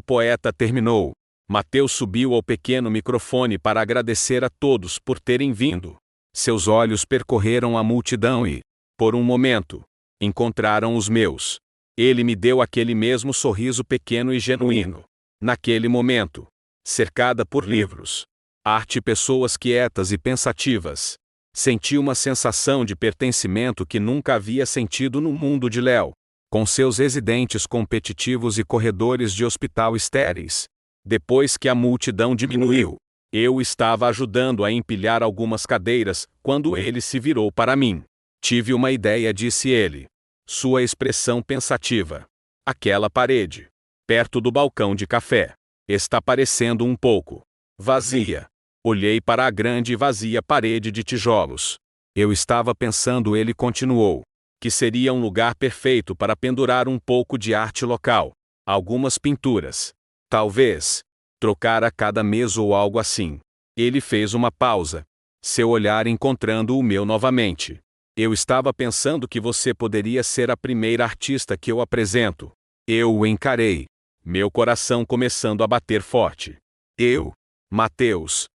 A: poeta terminou, Mateus subiu ao pequeno microfone para agradecer a todos por terem vindo. Seus olhos percorreram a multidão e, por um momento, encontraram os meus. Ele me deu aquele mesmo sorriso pequeno e genuíno. Naquele momento, cercada por livros, arte e pessoas quietas e pensativas, senti uma sensação de pertencimento que nunca havia sentido no mundo de Léo, com seus residentes competitivos e corredores de hospital estéreis. Depois que a multidão diminuiu, eu estava ajudando a empilhar algumas cadeiras, quando ele se virou para mim. Tive uma ideia, disse ele. Sua expressão pensativa. Aquela parede, perto do balcão de café, está parecendo um pouco vazia. Olhei para a grande e vazia parede de tijolos. Eu estava pensando, ele continuou, que seria um lugar perfeito para pendurar um pouco de arte local, algumas pinturas. Talvez trocar a cada mês ou algo assim. Ele fez uma pausa, seu olhar encontrando o meu novamente. Eu estava pensando que você poderia ser a primeira artista que eu apresento. Eu o encarei, meu coração começando a bater forte. Mateus.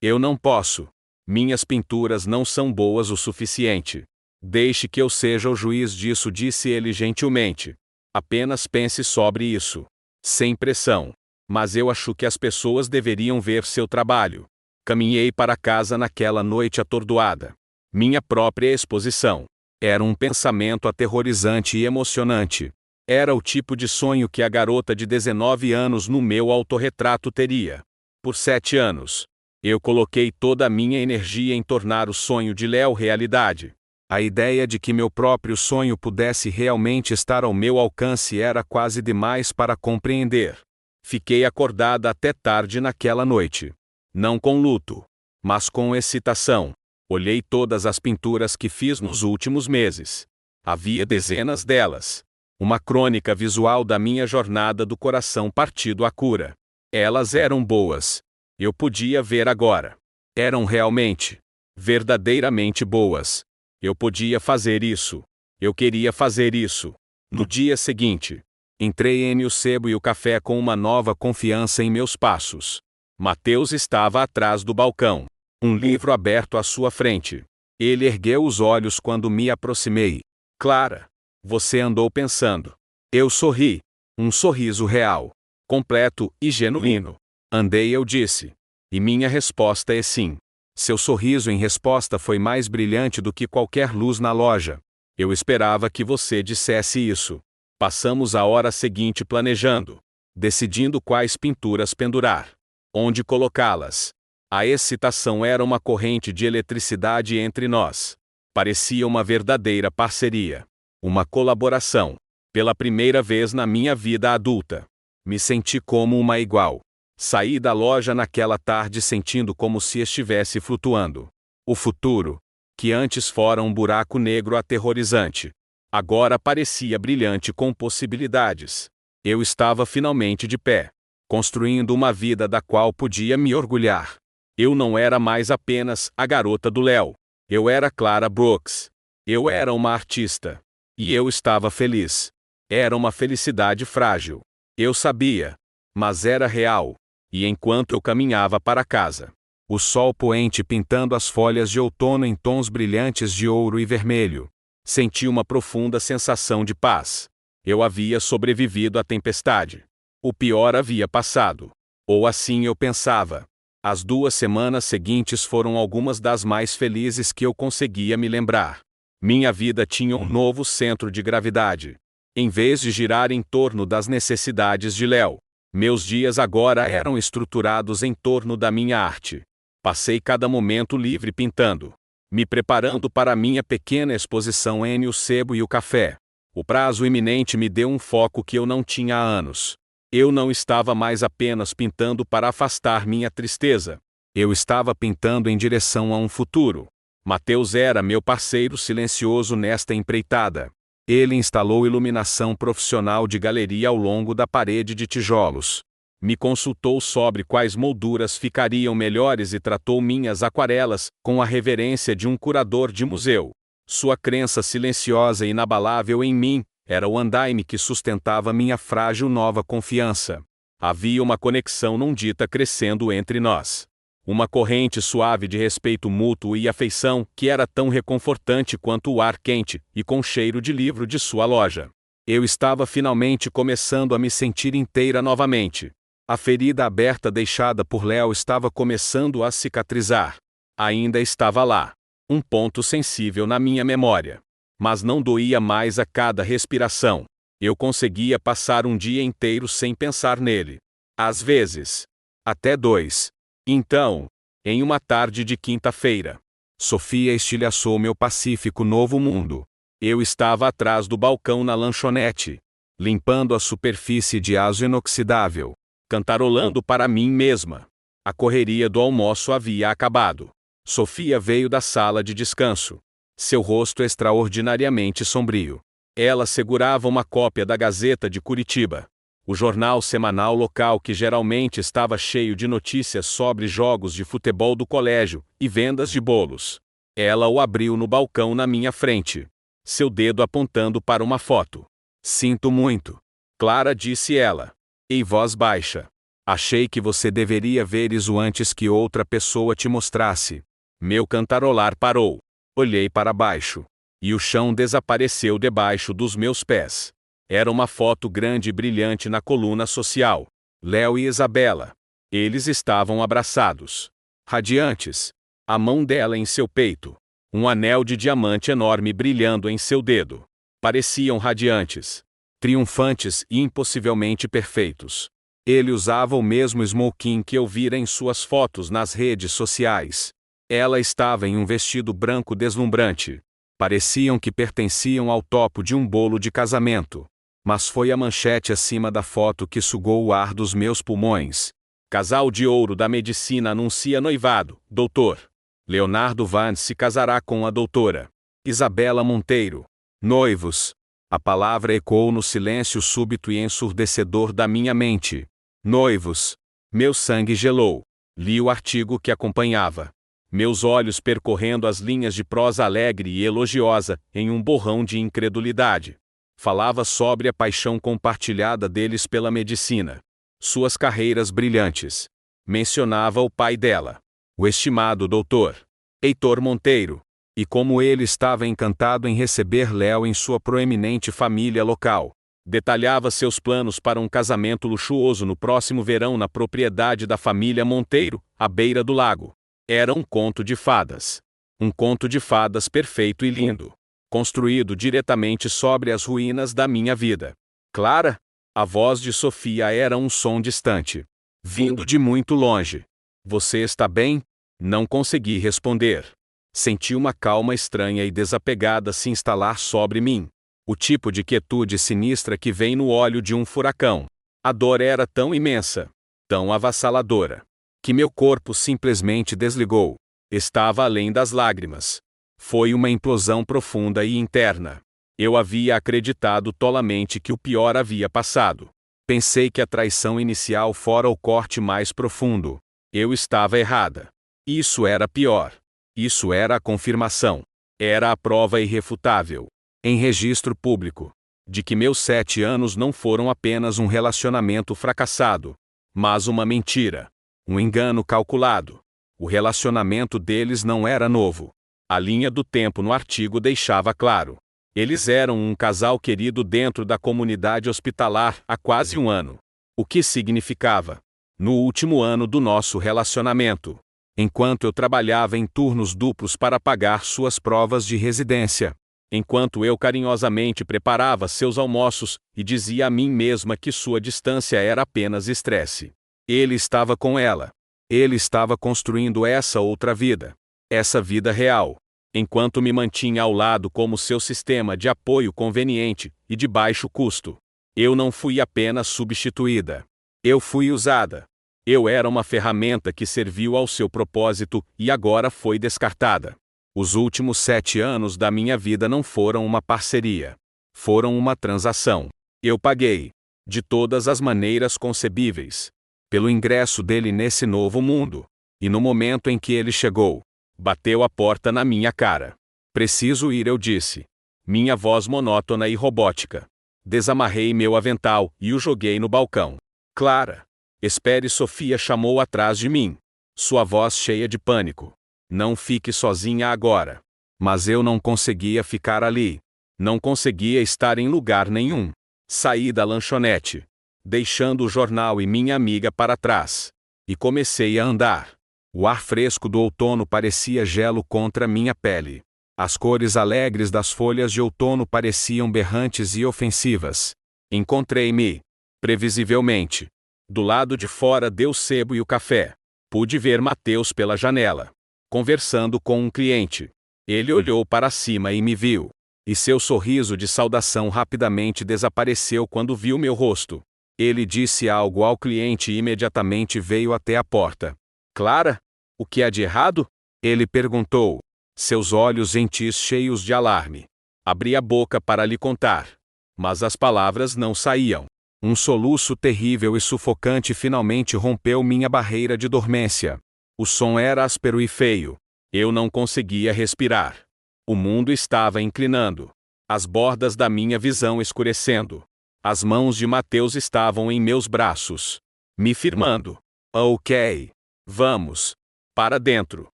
A: Eu não posso. Minhas pinturas não são boas o suficiente. Deixe que eu seja o juiz disso, disse ele gentilmente. Apenas pense sobre isso. Sem pressão. Mas eu acho que as pessoas deveriam ver seu trabalho. Caminhei para casa naquela noite atordoada. Minha própria exposição era um pensamento aterrorizante e emocionante. Era o tipo de sonho que a garota de 19 anos no meu autorretrato teria. Por 7 anos, eu coloquei toda a minha energia em tornar o sonho de Léo realidade. A ideia de que meu próprio sonho pudesse realmente estar ao meu alcance era quase demais para compreender. Fiquei acordada até tarde naquela noite. Não com luto, mas com excitação. Olhei todas as pinturas que fiz nos últimos meses. Havia dezenas delas. Uma crônica visual da minha jornada do coração partido à cura. Elas eram boas. Eu podia ver agora. Eram realmente, verdadeiramente boas. Eu podia fazer isso. Eu queria fazer isso. No dia seguinte, entrei no sebo e o café com uma nova confiança em meus passos. Mateus estava atrás do balcão, um livro aberto à sua frente. Ele ergueu os olhos quando me aproximei. Clara, você andou pensando. Eu sorri. Um sorriso real, completo e genuíno. Andei, eu disse. E minha resposta é sim. Seu sorriso em resposta foi mais brilhante do que qualquer luz na loja. Eu esperava que você dissesse isso. Passamos a hora seguinte planejando, decidindo quais pinturas pendurar, onde colocá-las. A excitação era uma corrente de eletricidade entre nós. Parecia uma verdadeira parceria. Uma colaboração. Pela primeira vez na minha vida adulta, me senti como uma igual. Saí da loja naquela tarde sentindo como se estivesse flutuando. O futuro, que antes fora um buraco negro aterrorizante, agora parecia brilhante com possibilidades. Eu estava finalmente de pé, construindo uma vida da qual podia me orgulhar. Eu não era mais apenas a garota do Léo. Eu era Clara Brooks. Eu era uma artista. E eu estava feliz. Era uma felicidade frágil. Eu sabia. Mas era real. E enquanto eu caminhava para casa, o sol poente pintando as folhas de outono em tons brilhantes de ouro e vermelho, senti uma profunda sensação de paz. Eu havia sobrevivido à tempestade. O pior havia passado. Ou assim eu pensava. As 2 semanas seguintes foram algumas das mais felizes que eu conseguia me lembrar. Minha vida tinha um novo centro de gravidade. em vez de girar em torno das necessidades de Léo. Meus dias agora eram estruturados em torno da minha arte. Passei cada momento livre pintando, me preparando para a minha pequena exposição em O Sebo e o Café. O prazo iminente me deu um foco que eu não tinha há anos. Eu não estava mais apenas pintando para afastar minha tristeza. Eu estava pintando em direção a um futuro. Mateus era meu parceiro silencioso nesta empreitada. Ele instalou iluminação profissional de galeria ao longo da parede de tijolos. Me consultou sobre quais molduras ficariam melhores e tratou minhas aquarelas com a reverência de um curador de museu. Sua crença silenciosa e inabalável em mim era o andaime que sustentava minha frágil nova confiança. Havia uma conexão não dita crescendo entre nós. Uma corrente suave de respeito mútuo e afeição que era tão reconfortante quanto o ar quente e com cheiro de livro de sua loja. Eu estava finalmente começando a me sentir inteira novamente. A ferida aberta deixada por Léo estava começando a cicatrizar. Ainda estava lá, um ponto sensível na minha memória. Mas não doía mais a cada respiração. Eu conseguia passar um dia inteiro sem pensar nele. Às vezes, até 2. Então, em uma tarde de quinta-feira, Sofia estilhaçou meu pacífico novo mundo. Eu estava atrás do balcão na lanchonete, limpando a superfície de aço inoxidável, cantarolando para mim mesma. A correria do almoço havia acabado. Sofia veio da sala de descanso, seu rosto extraordinariamente sombrio. Ela segurava uma cópia da Gazeta de Curitiba, o jornal semanal local que geralmente estava cheio de notícias sobre jogos de futebol do colégio e vendas de bolos. Ela o abriu no balcão na minha frente, seu dedo apontando para uma foto. "Sinto muito", Clara disse ela, em voz baixa. "Achei que você deveria ver isso antes que outra pessoa te mostrasse." Meu cantarolar parou. Olhei para baixo, e o chão desapareceu debaixo dos meus pés. Era uma foto grande e brilhante na coluna social. Léo e Isabela. Eles estavam abraçados, radiantes. A mão dela em seu peito. Um anel de diamante enorme brilhando em seu dedo. Pareciam radiantes, triunfantes e impossivelmente perfeitos. Ele usava o mesmo smoking que eu vira em suas fotos nas redes sociais. Ela estava em um vestido branco deslumbrante. Pareciam que pertenciam ao topo de um bolo de casamento. Mas foi a manchete acima da foto que sugou o ar dos meus pulmões. "Casal de ouro da medicina anuncia noivado, doutor. Leonardo Vance se casará com a doutora Isabela Monteiro. Noivos." A palavra ecoou no silêncio súbito e ensurdecedor da minha mente. Noivos. Meu sangue gelou. Li o artigo que acompanhava. Meus olhos percorrendo as linhas de prosa alegre e elogiosa em um borrão de incredulidade. Falava sobre a paixão compartilhada deles pela medicina. Suas carreiras brilhantes. Mencionava o pai dela, o estimado doutor Heitor Monteiro, e como ele estava encantado em receber Léo em sua proeminente família local. Detalhava seus planos para um casamento luxuoso no próximo verão na propriedade da família Monteiro, à beira do lago. Era um conto de fadas. Um conto de fadas perfeito e lindo, construído diretamente sobre as ruínas da minha vida. "Clara?" A voz de Sofia era um som distante, vindo de muito longe. "Você está bem?" Não consegui responder. Senti uma calma estranha e desapegada se instalar sobre mim. O tipo de quietude sinistra que vem no olho de um furacão. A dor era tão imensa, tão avassaladora, que meu corpo simplesmente desligou. Estava além das lágrimas. Foi uma implosão profunda e interna. Eu havia acreditado tolamente que o pior havia passado. Pensei que a traição inicial fora o corte mais profundo. Eu estava errada. Isso era pior. Isso era a confirmação. Era a prova irrefutável, em registro público, de que meus 7 anos não foram apenas um relacionamento fracassado, mas uma mentira. Um engano calculado. O relacionamento deles não era novo. A linha do tempo no artigo deixava claro. Eles eram um casal querido dentro da comunidade hospitalar há quase um ano. O que significava? No último ano do nosso relacionamento, enquanto eu trabalhava em turnos duplos para pagar suas provas de residência, enquanto eu carinhosamente preparava seus almoços e dizia a mim mesma que sua distância era apenas estresse. Ele estava com ela. Ele estava construindo essa outra vida. Essa vida real. Enquanto me mantinha ao lado como seu sistema de apoio conveniente e de baixo custo. Eu não fui apenas substituída. Eu fui usada. Eu era uma ferramenta que serviu ao seu propósito e agora foi descartada. Os últimos 7 anos da minha vida não foram uma parceria. Foram uma transação. Eu paguei, de todas as maneiras concebíveis, pelo ingresso dele nesse novo mundo. E no momento em que ele chegou, bateu a porta na minha cara. Preciso ir, eu disse. Minha voz monótona e robótica. Desamarrei meu avental e o joguei no balcão. Clara. Espere, Sofia chamou atrás de mim. Sua voz cheia de pânico. Não fique sozinha agora. Mas eu não conseguia ficar ali. Não conseguia estar em lugar nenhum. Saí da lanchonete, deixando o jornal e minha amiga para trás. E comecei a andar. O ar fresco do outono parecia gelo contra minha pele. As cores alegres das folhas de outono pareciam berrantes e ofensivas. Encontrei-me, previsivelmente, do lado de fora do sebo e o café. Pude ver Mateus pela janela, conversando com um cliente. Ele olhou para cima e me viu. E seu sorriso de saudação rapidamente desapareceu quando viu meu rosto. Ele disse algo ao cliente e imediatamente veio até a porta. Clara? O que há de errado? Ele perguntou. Seus olhos gentis cheios de alarme. Abri a boca para lhe contar. Mas as palavras não saíam. Um soluço terrível e sufocante finalmente rompeu minha barreira de dormência. O som era áspero e feio. Eu não conseguia respirar. O mundo estava inclinando. As bordas da minha visão escurecendo. As mãos de Mateus estavam em meus braços, me firmando. Ok. Vamos. Para dentro.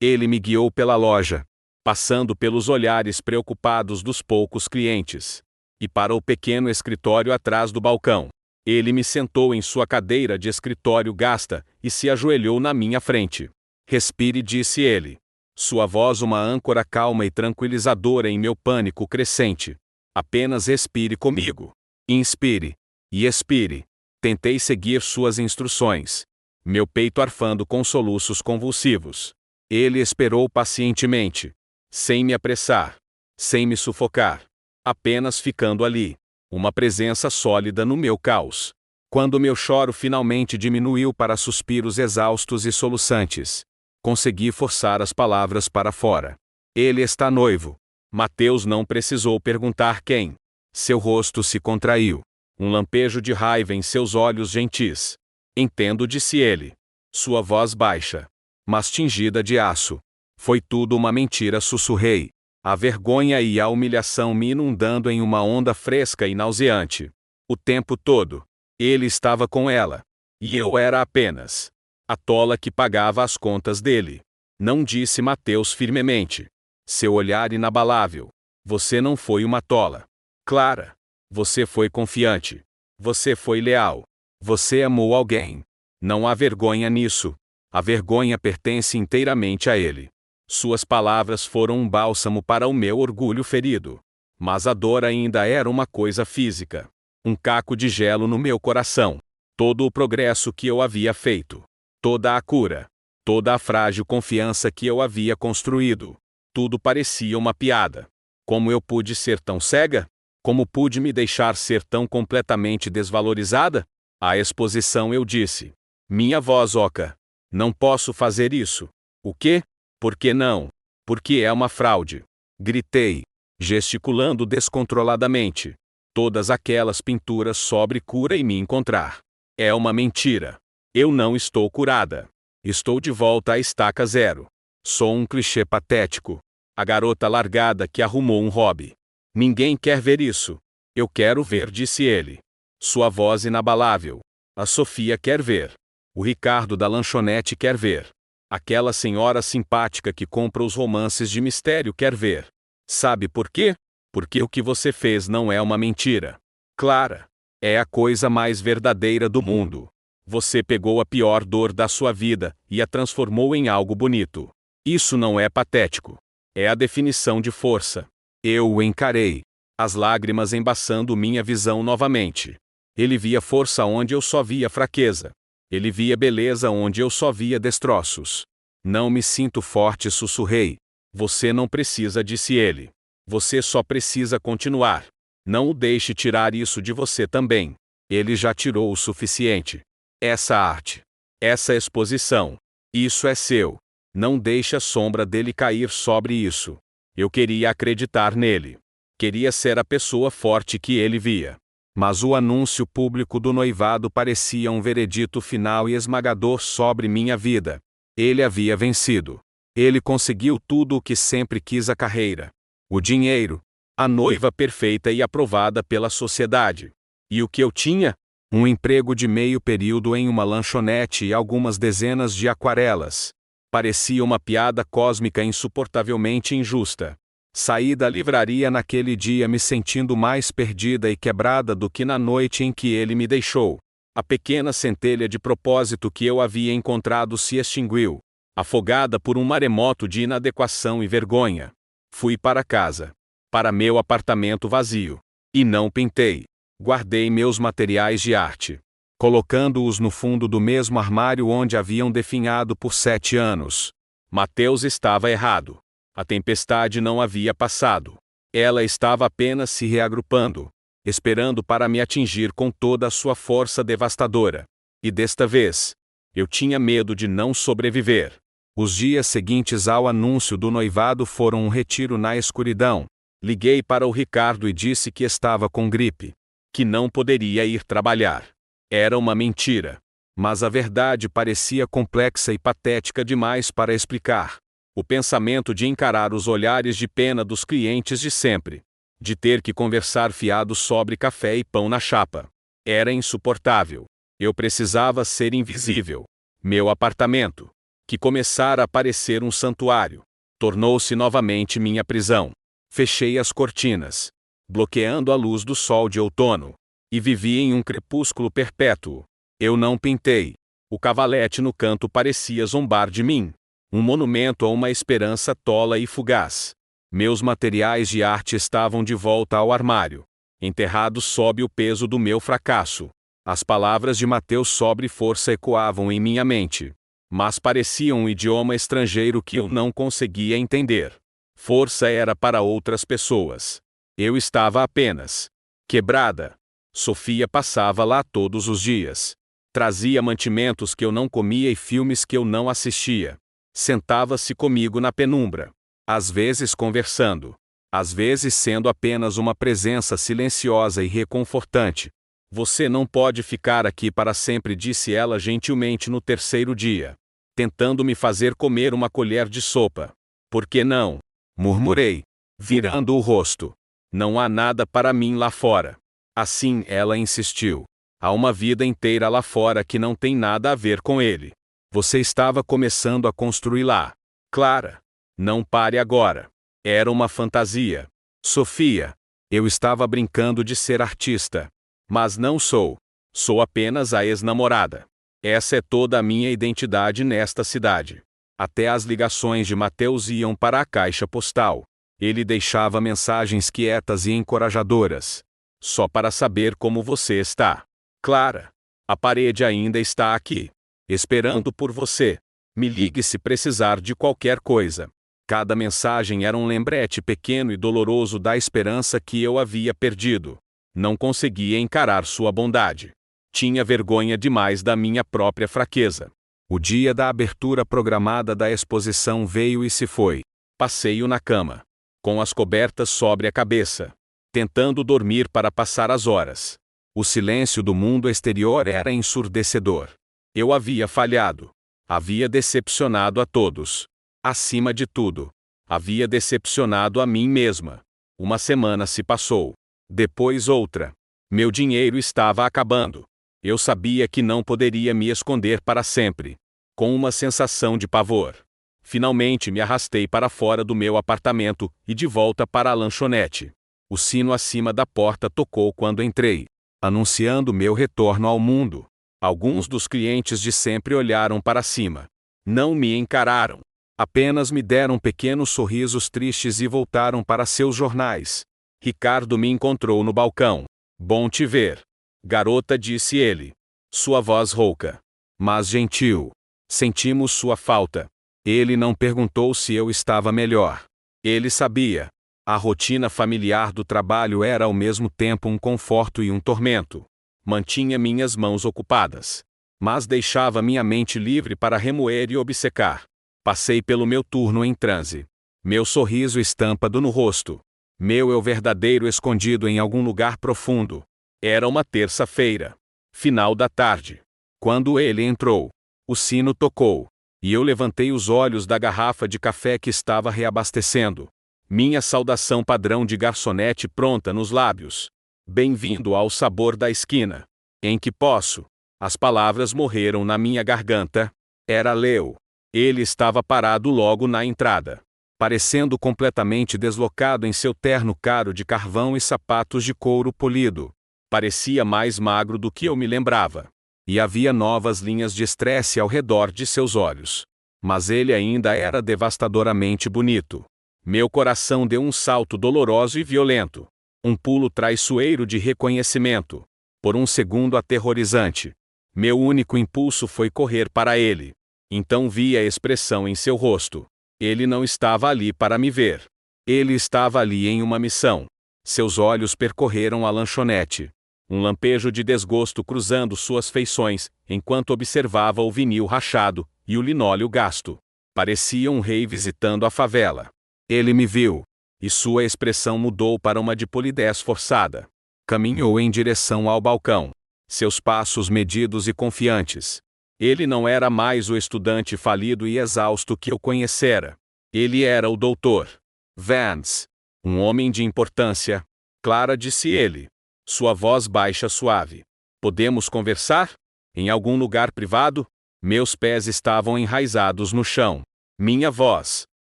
A: Ele me guiou pela loja, passando pelos olhares preocupados dos poucos clientes, e para o pequeno escritório atrás do balcão. Ele me sentou em sua cadeira de escritório gasta e se ajoelhou na minha frente. Respire, disse ele. Sua voz uma âncora calma e tranquilizadora em meu pânico crescente. Apenas respire comigo. Inspire. E expire. Tentei seguir suas instruções. Meu peito arfando com soluços convulsivos. Ele esperou pacientemente. Sem me apressar. Sem me sufocar. Apenas ficando ali. Uma presença sólida no meu caos. Quando meu choro finalmente diminuiu para suspiros exaustos e soluçantes, consegui forçar as palavras para fora. Ele está noivo. Mateus não precisou perguntar quem. Seu rosto se contraiu. Um lampejo de raiva em seus olhos gentis. Entendo, disse ele. Sua voz baixa, mas tingida de aço. Foi tudo uma mentira, sussurrei. A vergonha e a humilhação me inundando em uma onda fresca e nauseante. O tempo todo. Ele estava com ela. E eu era apenas a tola que pagava as contas dele. Não, disse Mateus firmemente. Seu olhar inabalável. Você não foi uma tola. Clara. Você foi confiante. Você foi leal. Você amou alguém. Não há vergonha nisso. A vergonha pertence inteiramente a ele. Suas palavras foram um bálsamo para o meu orgulho ferido. Mas a dor ainda era uma coisa física. Um caco de gelo no meu coração. Todo o progresso que eu havia feito. Toda a cura. Toda a frágil confiança que eu havia construído. Tudo parecia uma piada. Como eu pude ser tão cega? Como pude me deixar ser tão completamente desvalorizada? À exposição eu disse. Minha voz oca. Não posso fazer isso. O quê? Por que não? Porque é uma fraude. Gritei, gesticulando descontroladamente. Todas aquelas pinturas sobre cura e me encontrar. É uma mentira. Eu não estou curada. Estou de volta à estaca zero. Sou um clichê patético. A garota largada que arrumou um hobby. Ninguém quer ver isso. Eu quero ver, disse ele. Sua voz inabalável. A Sofia quer ver. O Ricardo da lanchonete quer ver. Aquela senhora simpática que compra os romances de mistério quer ver. Sabe por quê? Porque o que você fez não é uma mentira. Clara. É a coisa mais verdadeira do mundo. Você pegou a pior dor da sua vida e a transformou em algo bonito. Isso não é patético. É a definição de força. Eu o encarei, as lágrimas embaçando minha visão novamente. Ele via força onde eu só via fraqueza. Ele via beleza onde eu só via destroços. Não me sinto forte, sussurrei. Você não precisa, disse ele. Você só precisa continuar. Não o deixe tirar isso de você também. Ele já tirou o suficiente. Essa arte. Essa exposição. Isso é seu. Não deixe a sombra dele cair sobre isso. Eu queria acreditar nele. Queria ser a pessoa forte que ele via. Mas o anúncio público do noivado parecia um veredito final e esmagador sobre minha vida. Ele havia vencido. Ele conseguiu tudo o que sempre quis: a carreira, o dinheiro, a noiva perfeita e aprovada pela sociedade. E o que eu tinha? Um emprego de meio período em uma lanchonete e algumas dezenas de aquarelas. Parecia uma piada cósmica insuportavelmente injusta. Saí da livraria naquele dia me sentindo mais perdida e quebrada do que na noite em que ele me deixou. A pequena centelha de propósito que eu havia encontrado se extinguiu, afogada por um maremoto de inadequação e vergonha. Fui para casa, para meu apartamento vazio, e não pintei. Guardei meus materiais de arte, colocando-os no fundo do mesmo armário onde haviam definhado por 7 anos. Mateus estava errado. A tempestade não havia passado. Ela estava apenas se reagrupando, esperando para me atingir com toda a sua força devastadora. E desta vez, eu tinha medo de não sobreviver. Os dias seguintes ao anúncio do noivado foram um retiro na escuridão. Liguei para o Ricardo e disse que estava com gripe, que não poderia ir trabalhar. Era uma mentira. Mas a verdade parecia complexa e patética demais para explicar. O pensamento de encarar os olhares de pena dos clientes de sempre, de ter que conversar fiado sobre café e pão na chapa, era insuportável. Eu precisava ser invisível. Meu apartamento, que começara a parecer um santuário, tornou-se novamente minha prisão. Fechei as cortinas, bloqueando a luz do sol de outono, e vivi em um crepúsculo perpétuo. Eu não pintei. O cavalete no canto parecia zombar de mim. Um monumento a uma esperança tola e fugaz. Meus materiais de arte estavam de volta ao armário, enterrados sob o peso do meu fracasso. As palavras de Mateus sobre força ecoavam em minha mente, mas pareciam um idioma estrangeiro que eu não conseguia entender. Força era para outras pessoas. Eu estava apenas quebrada. Sofia passava lá todos os dias. Trazia mantimentos que eu não comia e filmes que eu não assistia. Sentava-se comigo na penumbra, às vezes conversando, às vezes sendo apenas uma presença silenciosa e reconfortante. Você não pode ficar aqui para sempre, disse ela gentilmente no terceiro dia, tentando me fazer comer uma colher de sopa. Por que não? Murmurei, virando o rosto. Não há nada para mim lá fora. Assim, ela insistiu. Há uma vida inteira lá fora que não tem nada a ver com ele. Você estava começando a construir lá. Clara, não pare agora. Era uma fantasia. Sofia, eu estava brincando de ser artista. Mas não sou. Sou apenas a ex-namorada. Essa é toda a minha identidade nesta cidade. Até as ligações de Mateus iam para a caixa postal. Ele deixava mensagens quietas e encorajadoras. Só para saber como você está. Clara, a parede ainda está aqui, esperando por você. Me ligue se precisar de qualquer coisa. Cada mensagem era um lembrete pequeno e doloroso da esperança que eu havia perdido. Não conseguia encarar sua bondade. Tinha vergonha demais da minha própria fraqueza. O dia da abertura programada da exposição veio e se foi. Passei-o na cama, com as cobertas sobre a cabeça, tentando dormir para passar as horas. O silêncio do mundo exterior era ensurdecedor. Eu havia falhado. Havia decepcionado a todos. Acima de tudo, havia decepcionado a mim mesma. Uma semana se passou. Depois outra. Meu dinheiro estava acabando. Eu sabia que não poderia me esconder para sempre. Com uma sensação de pavor, finalmente me arrastei para fora do meu apartamento e de volta para a lanchonete. O sino acima da porta tocou quando entrei, anunciando meu retorno ao mundo. Alguns dos clientes de sempre olharam para cima. Não me encararam. Apenas me deram pequenos sorrisos tristes e voltaram para seus jornais. Ricardo me encontrou no balcão. Bom te ver. Garota, disse ele. Sua voz rouca, mas gentil. Sentimos sua falta. Ele não perguntou se eu estava melhor. Ele sabia. A rotina familiar do trabalho era ao mesmo tempo um conforto e um tormento. Mantinha minhas mãos ocupadas, mas deixava minha mente livre para remoer e obcecar. Passei pelo meu turno em transe. Meu sorriso estampado no rosto. Meu eu verdadeiro escondido em algum lugar profundo. Era uma terça-feira. Final da tarde. Quando ele entrou, o sino tocou, e eu levantei os olhos da garrafa de café que estava reabastecendo. Minha saudação padrão de garçonete pronta nos lábios. Bem-vindo ao sabor da esquina. Em que posso? As palavras morreram na minha garganta. Era Leo. Ele estava parado logo na entrada, parecendo completamente deslocado em seu terno caro de carvão e sapatos de couro polido. Parecia mais magro do que eu me lembrava. E havia novas linhas de estresse ao redor de seus olhos. Mas ele ainda era devastadoramente bonito. Meu coração deu um salto doloroso e violento. Um pulo traiçoeiro de reconhecimento. Por um segundo aterrorizante. Meu único impulso foi correr para ele. Então vi a expressão em seu rosto. Ele não estava ali para me ver. Ele estava ali em uma missão. Seus olhos percorreram a lanchonete. Um lampejo de desgosto cruzando suas feições, enquanto observava o vinil rachado e o linóleo gasto. Parecia um rei visitando a favela. Ele me viu, e sua expressão mudou para uma de polidez forçada. Caminhou em direção ao balcão. Seus passos medidos e confiantes. Ele não era mais o estudante falido e exausto que eu conhecera. Ele era o Dr. Vance. Um homem de importância. Clara, disse ele. Sua voz baixa suave. Podemos conversar? Em algum lugar privado? Meus pés estavam enraizados no chão. Minha voz,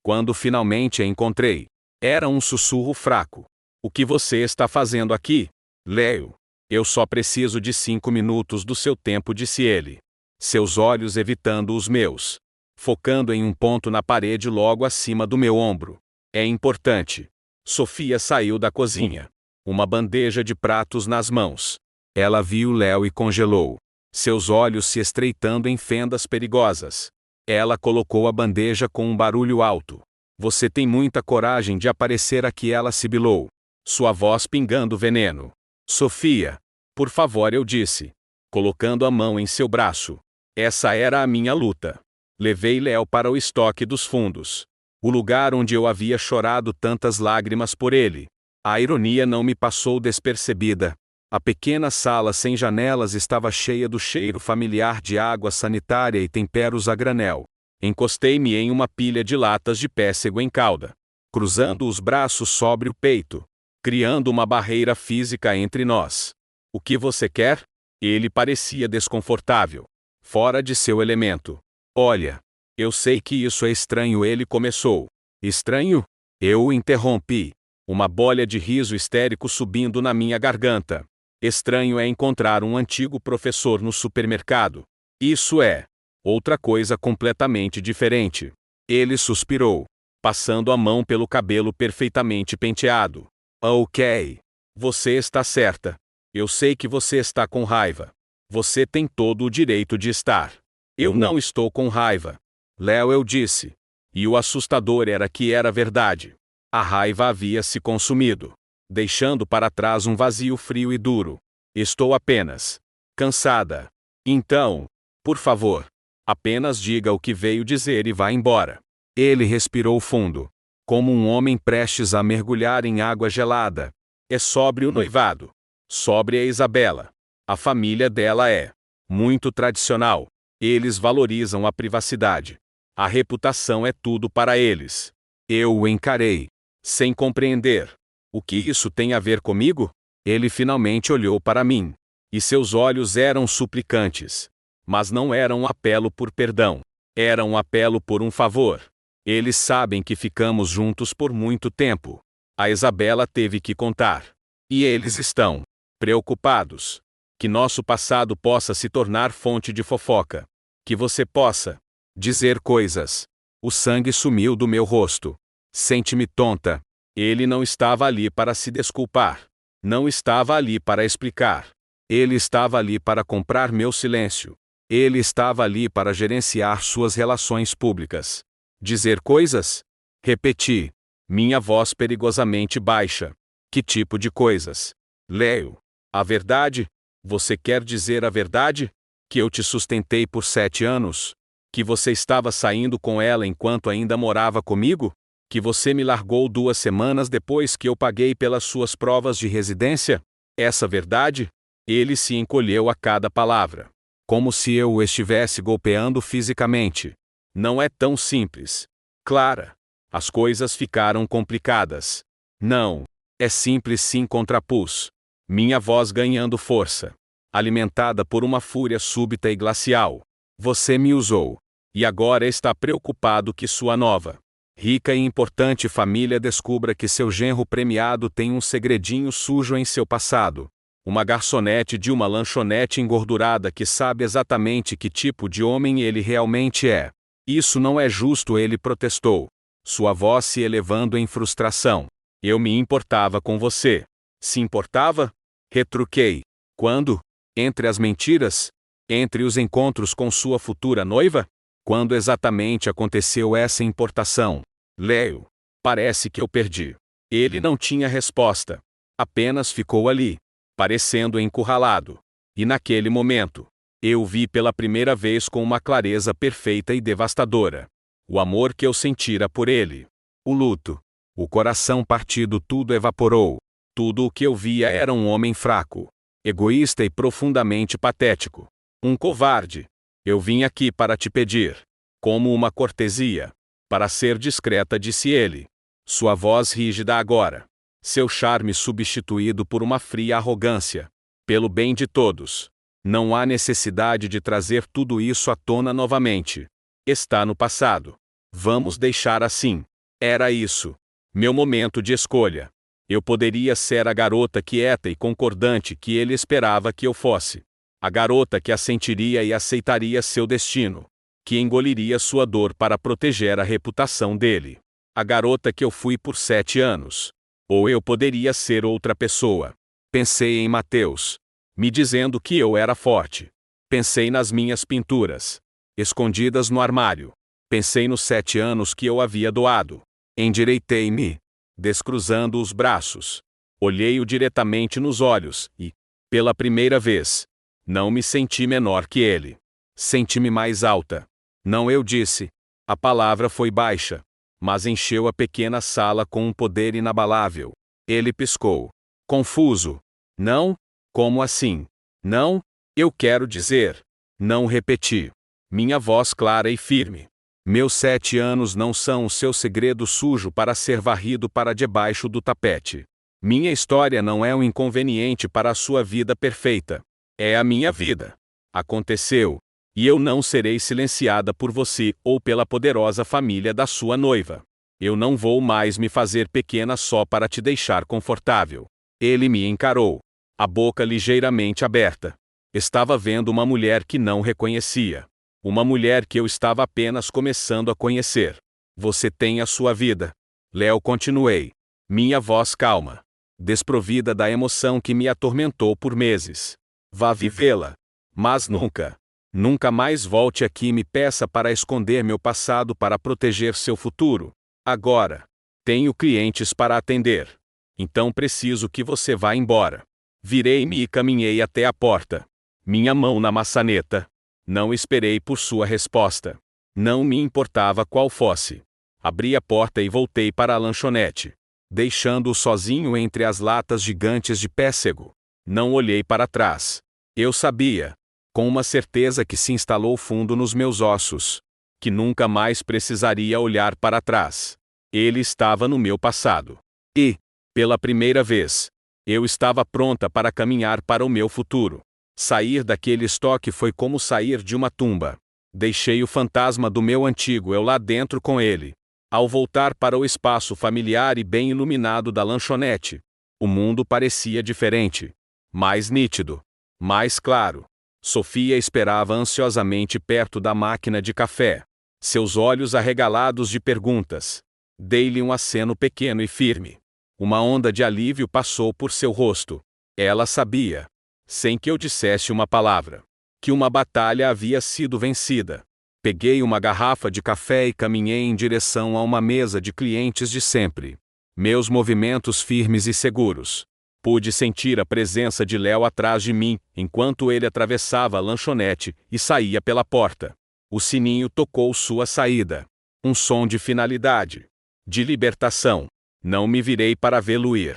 A: quando finalmente a encontrei, era um sussurro fraco. O que você está fazendo aqui, Leo? Eu só preciso de 5 minutos do seu tempo, disse ele. Seus olhos evitando os meus. Focando em um ponto na parede logo acima do meu ombro. É importante. Sofia saiu da cozinha. Uma bandeja de pratos nas mãos. Ela viu Leo e congelou. Seus olhos se estreitando em fendas perigosas. Ela colocou a bandeja com um barulho alto. Você tem muita coragem de aparecer aqui, ela sibilou. Sua voz pingando veneno. Sofia, por favor, eu disse, colocando a mão em seu braço. Essa era a minha luta. Levei Leo para o estoque dos fundos. O lugar onde eu havia chorado tantas lágrimas por ele. A ironia não me passou despercebida. A pequena sala sem janelas estava cheia do cheiro familiar de água sanitária e temperos a granel. Encostei-me em uma pilha de latas de pêssego em calda, cruzando os braços sobre o peito, criando uma barreira física entre nós. O que você quer? Ele parecia desconfortável, fora de seu elemento. Olha, eu sei que isso é estranho, ele começou. Estranho? Eu o interrompi. Uma bolha de riso histérico subindo na minha garganta. Estranho é encontrar um antigo professor no supermercado. Isso é outra coisa completamente diferente. Ele suspirou, passando a mão pelo cabelo perfeitamente penteado. Ok. Você está certa. Eu sei que você está com raiva. Você tem todo o direito de estar. Eu não estou com raiva. Leo, eu disse. E o assustador era que era verdade. A raiva havia se consumido, deixando para trás um vazio frio e duro. Estou apenas cansada. Então, por favor, apenas diga o que veio dizer e vá embora. Ele respirou fundo, como um homem prestes a mergulhar em água gelada. É sobre o noivado. Sobre a Isabela. A família dela é muito tradicional. Eles valorizam a privacidade. A reputação é tudo para eles. Eu o encarei, sem compreender. O que isso tem a ver comigo? Ele finalmente olhou para mim. E seus olhos eram suplicantes. Mas não era um apelo por perdão. Era um apelo por um favor. Eles sabem que ficamos juntos por muito tempo. A Isabela teve que contar. E eles estão preocupados. Que nosso passado possa se tornar fonte de fofoca. Que você possa dizer coisas. O sangue sumiu do meu rosto. Sente-me tonta. Ele não estava ali para se desculpar. Não estava ali para explicar. Ele estava ali para comprar meu silêncio. Ele estava ali para gerenciar suas relações públicas. Dizer coisas? Repeti. Minha voz perigosamente baixa. Que tipo de coisas? Léo. A verdade? Você quer dizer a verdade? Que eu te sustentei por 7 anos? Que você estava saindo com ela enquanto ainda morava comigo? Que você me largou 2 semanas depois que eu paguei pelas suas provas de residência? Essa verdade? Ele se encolheu a cada palavra. Como se eu o estivesse golpeando fisicamente. Não é tão simples. Clara. As coisas ficaram complicadas. Não. É simples sim, contrapus. Minha voz ganhando força. Alimentada por uma fúria súbita e glacial. Você me usou. E agora está preocupado que sua nova, rica e importante família descubra que seu genro premiado tem um segredinho sujo em seu passado. Uma garçonete de uma lanchonete engordurada que sabe exatamente que tipo de homem ele realmente é. Isso não é justo, ele protestou. Sua voz se elevando em frustração. Eu me importava com você. Se importava? Retruquei. Quando? Entre as mentiras? Entre os encontros com sua futura noiva? Quando exatamente aconteceu essa importação? Léo. Parece que eu perdi. Ele não tinha resposta. Apenas ficou ali, parecendo encurralado. E naquele momento, eu o vi pela primeira vez com uma clareza perfeita e devastadora. O amor que eu sentira por ele. O luto. O coração partido, tudo evaporou. Tudo o que eu via era um homem fraco, egoísta e profundamente patético. Um covarde. Eu vim aqui para te pedir, como uma cortesia, para ser discreta, disse ele. Sua voz rígida agora. Seu charme substituído por uma fria arrogância. Pelo bem de todos. Não há necessidade de trazer tudo isso à tona novamente. Está no passado. Vamos deixar assim. Era isso. Meu momento de escolha. Eu poderia ser a garota quieta e concordante que ele esperava que eu fosse. A garota que assentiria e aceitaria seu destino. Que engoliria sua dor para proteger a reputação dele. A garota que eu fui por 7 anos. Ou eu poderia ser outra pessoa. Pensei em Mateus, me dizendo que eu era forte. Pensei nas minhas pinturas, escondidas no armário. Pensei nos 7 anos que eu havia doado. Endireitei-me, descruzando os braços. Olhei-o diretamente nos olhos e, pela primeira vez, não me senti menor que ele. Senti-me mais alta. Não, eu disse. A palavra foi baixa, mas encheu a pequena sala com um poder inabalável. Ele piscou. Confuso. Não? Como assim? Não? Eu quero dizer. Não, repeti. Minha voz clara e firme. Meus 7 anos não são o seu segredo sujo para ser varrido para debaixo do tapete. Minha história não é um inconveniente para a sua vida perfeita. É a minha vida. Aconteceu. E eu não serei silenciada por você ou pela poderosa família da sua noiva. Eu não vou mais me fazer pequena só para te deixar confortável. Ele me encarou, a boca ligeiramente aberta. Estava vendo uma mulher que não reconhecia. Uma mulher que eu estava apenas começando a conhecer. Você tem a sua vida. Léo, continuei. Minha voz calma, desprovida da emoção que me atormentou por meses. Vá vivê-la. Mas nunca, nunca mais volte aqui e me peça para esconder meu passado para proteger seu futuro. Agora, tenho clientes para atender. Então preciso que você vá embora. Virei-me e caminhei até a porta. Minha mão na maçaneta. Não esperei por sua resposta. Não me importava qual fosse. Abri a porta e voltei para a lanchonete, deixando-o sozinho entre as latas gigantes de pêssego. Não olhei para trás. Eu sabia, com uma certeza que se instalou fundo nos meus ossos, que nunca mais precisaria olhar para trás. Ele estava no meu passado. E, pela primeira vez, eu estava pronta para caminhar para o meu futuro. Sair daquele estoque foi como sair de uma tumba. Deixei o fantasma do meu antigo eu lá dentro com ele. Ao voltar para o espaço familiar e bem iluminado da lanchonete, o mundo parecia diferente. Mais nítido. Mais claro. Sofia esperava ansiosamente perto da máquina de café. seus olhos arregalados de perguntas. Dei-lhe um aceno pequeno e firme. Uma onda de alívio passou por seu rosto. Ela sabia, sem que eu dissesse uma palavra, que uma batalha havia sido vencida. Peguei uma garrafa de café e caminhei em direção a uma mesa de clientes de sempre. Meus movimentos firmes e seguros. Pude sentir a presença de Léo atrás de mim, enquanto ele atravessava a lanchonete e saía pela porta. O sininho tocou sua saída. Um som de finalidade. De libertação. Não me virei para vê-lo ir.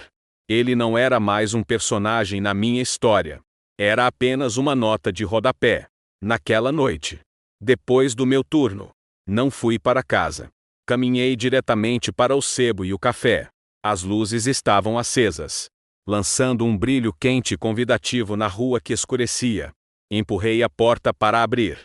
A: Ele não era mais um personagem na minha história. Era apenas uma nota de rodapé. Naquela noite, depois do meu turno, não fui para casa. Caminhei diretamente para o sebo e o café. As luzes estavam acesas, lançando um brilho quente e convidativo na rua que escurecia. Empurrei a porta para abrir.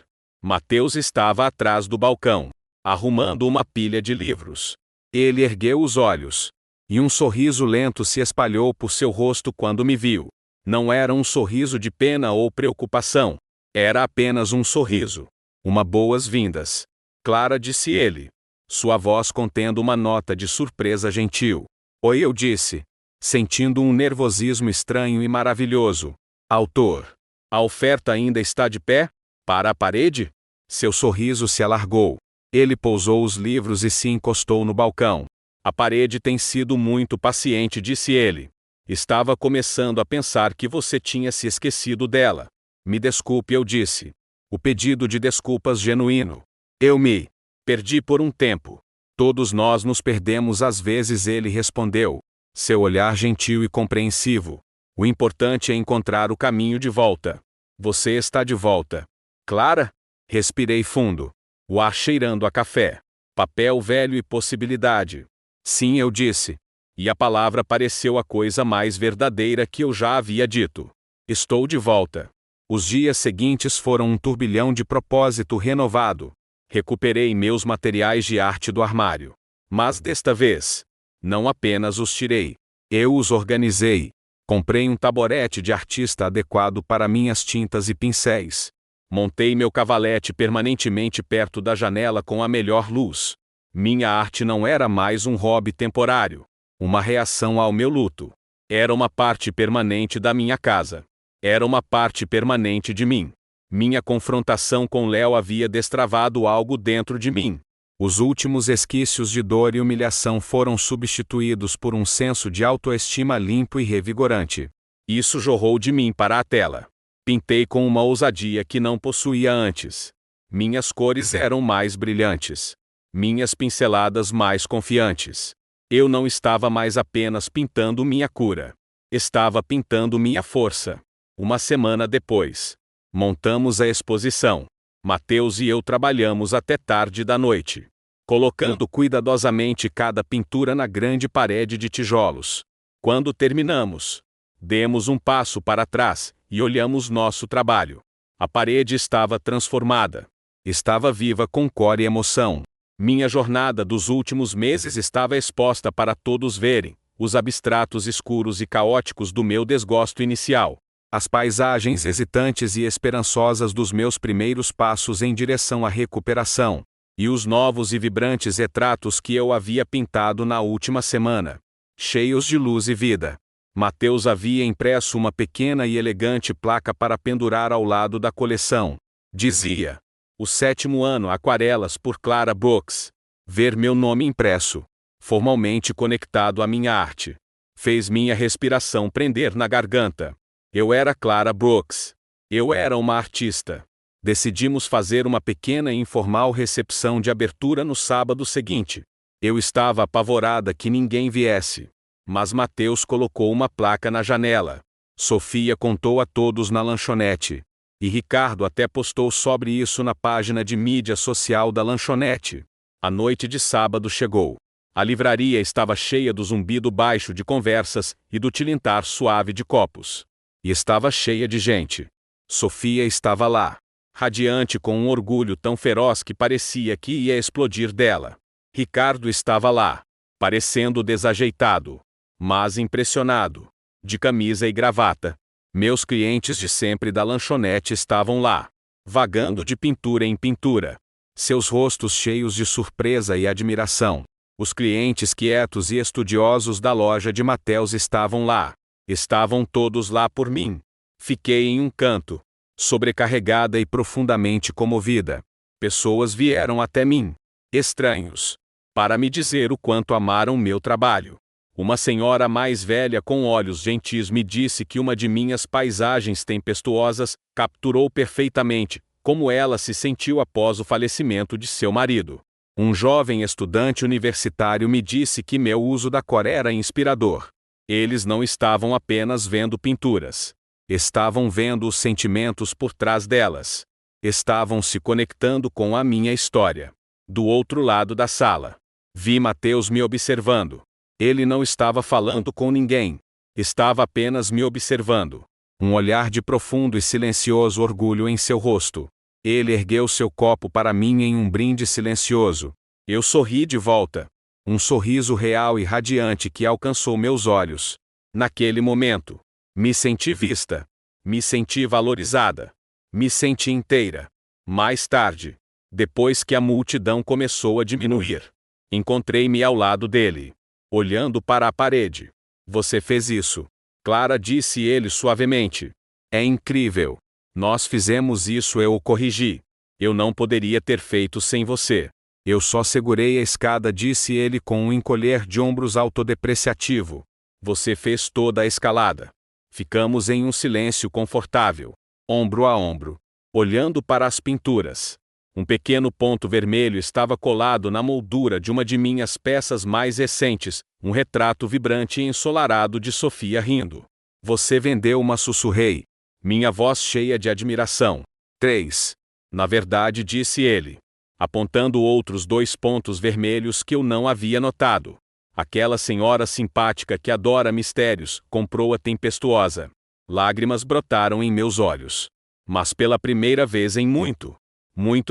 A: Mateus estava atrás do balcão, arrumando uma pilha de livros. Ele ergueu os olhos, e um sorriso lento se espalhou por seu rosto quando me viu. Não era um sorriso de pena ou preocupação. Era apenas um sorriso. Uma boas-vindas. Clara, disse ele, sua voz contendo uma nota de surpresa gentil. Oi, eu disse, sentindo um nervosismo estranho e maravilhoso. Autor. A oferta ainda está de pé? Para a parede? Seu sorriso se alargou. Ele pousou os livros e se encostou no balcão. A parede tem sido muito paciente, disse ele. Estava começando a pensar que você tinha se esquecido dela. Me desculpe, eu disse. O pedido de desculpas genuíno. Eu me perdi por um tempo. Todos nós nos perdemos às vezes, ele respondeu. Seu olhar gentil e compreensivo. O importante é encontrar o caminho de volta. Você está de volta. Clara? Respirei fundo. O ar cheirando a café. Papel velho e possibilidade. Sim, eu disse. E a palavra pareceu a coisa mais verdadeira que eu já havia dito. Estou de volta. Os dias seguintes foram um turbilhão de propósito renovado. Recuperei meus materiais de arte do armário. Mas desta vez, não apenas os tirei. Eu os organizei. Comprei um taborete de artista adequado para minhas tintas e pincéis. Montei meu cavalete permanentemente perto da janela com a melhor luz. Minha arte não era mais um hobby temporário. Uma reação ao meu luto. Era uma parte permanente da minha casa. Era uma parte permanente de mim. Minha confrontação com Léo havia destravado algo dentro de mim. Os últimos esquícios de dor e humilhação foram substituídos por um senso de autoestima limpo e revigorante. Isso jorrou de mim para a tela. Pintei com uma ousadia que não possuía antes. Minhas cores eram mais brilhantes. Minhas pinceladas mais confiantes. Eu não estava mais apenas pintando minha cura. Estava pintando minha força. Uma semana depois, montamos a exposição. Mateus e eu trabalhamos até tarde da noite, colocando cuidadosamente cada pintura na grande parede de tijolos. Quando terminamos, demos um passo para trás e olhamos nosso trabalho. A parede estava transformada. Estava viva com cor e emoção. Minha jornada dos últimos meses estava exposta para todos verem, os abstratos escuros e caóticos do meu desgosto inicial. As paisagens hesitantes e esperançosas dos meus primeiros passos em direção à recuperação, e os novos e vibrantes retratos que eu havia pintado na última semana, cheios de luz e vida. Mateus havia impresso uma pequena e elegante placa para pendurar ao lado da coleção. Dizia: o 7º ano Aquarelas por Clara Brooks. Ver meu nome impresso, formalmente conectado à minha arte, fez minha respiração prender na garganta. Eu era Clara Brooks. Eu era uma artista. Decidimos fazer uma pequena e informal recepção de abertura no sábado seguinte. Eu estava apavorada que ninguém viesse. Mas Mateus colocou uma placa na janela. Sofia contou a todos na lanchonete. E Ricardo até postou sobre isso na página de mídia social da lanchonete. A noite de sábado chegou. A livraria estava cheia do zumbido baixo de conversas e do tilintar suave de copos. E estava cheia de gente. Sofia estava lá, radiante com um orgulho tão feroz que parecia que ia explodir dela. Ricardo estava lá, parecendo desajeitado, mas impressionado, de camisa e gravata. Meus clientes de sempre da lanchonete estavam lá, vagando de pintura em pintura. seus rostos cheios de surpresa e admiração. Os clientes quietos e estudiosos da loja de Mateus estavam lá. Estavam todos lá por mim. Fiquei em um canto, sobrecarregada e profundamente comovida. Pessoas vieram até mim, estranhos, para me dizer o quanto amaram meu trabalho. Uma senhora mais velha com olhos gentis me disse que uma de minhas paisagens tempestuosas capturou perfeitamente como ela se sentiu após o falecimento de seu marido. Um jovem estudante universitário me disse que meu uso da cor era inspirador. Eles não estavam apenas vendo pinturas. Estavam vendo os sentimentos por trás delas. Estavam se conectando com a minha história. Do outro lado da sala, vi Mateus me observando. Ele não estava falando com ninguém. Estava apenas me observando. Um olhar de profundo e silencioso orgulho em seu rosto. Ele ergueu seu copo para mim em um brinde silencioso. Eu sorri de volta. Um sorriso real e radiante que alcançou meus olhos. Naquele momento, me senti vista. Me senti valorizada. Me senti inteira. Mais tarde, depois que a multidão começou a diminuir, encontrei-me ao lado dele, olhando para a parede. Você fez isso, Clara, disse ele suavemente. É incrível. Nós fizemos isso, eu o corrigi. Eu não poderia ter feito sem você. Eu só segurei a escada, disse ele com um encolher de ombros autodepreciativo. Você fez toda a escalada. Ficamos em um silêncio confortável, ombro a ombro, olhando para as pinturas. Um pequeno ponto vermelho estava colado na moldura de uma de minhas peças mais recentes, um retrato vibrante e ensolarado de Sofia rindo. Você vendeu uma, sussurrei, minha voz cheia de admiração. 3. Na verdade, disse ele, apontando outros 2 pontos vermelhos que eu não havia notado. Aquela senhora simpática que adora mistérios comprou a tempestuosa. Lágrimas brotaram em meus olhos. Mas pela primeira vez em muito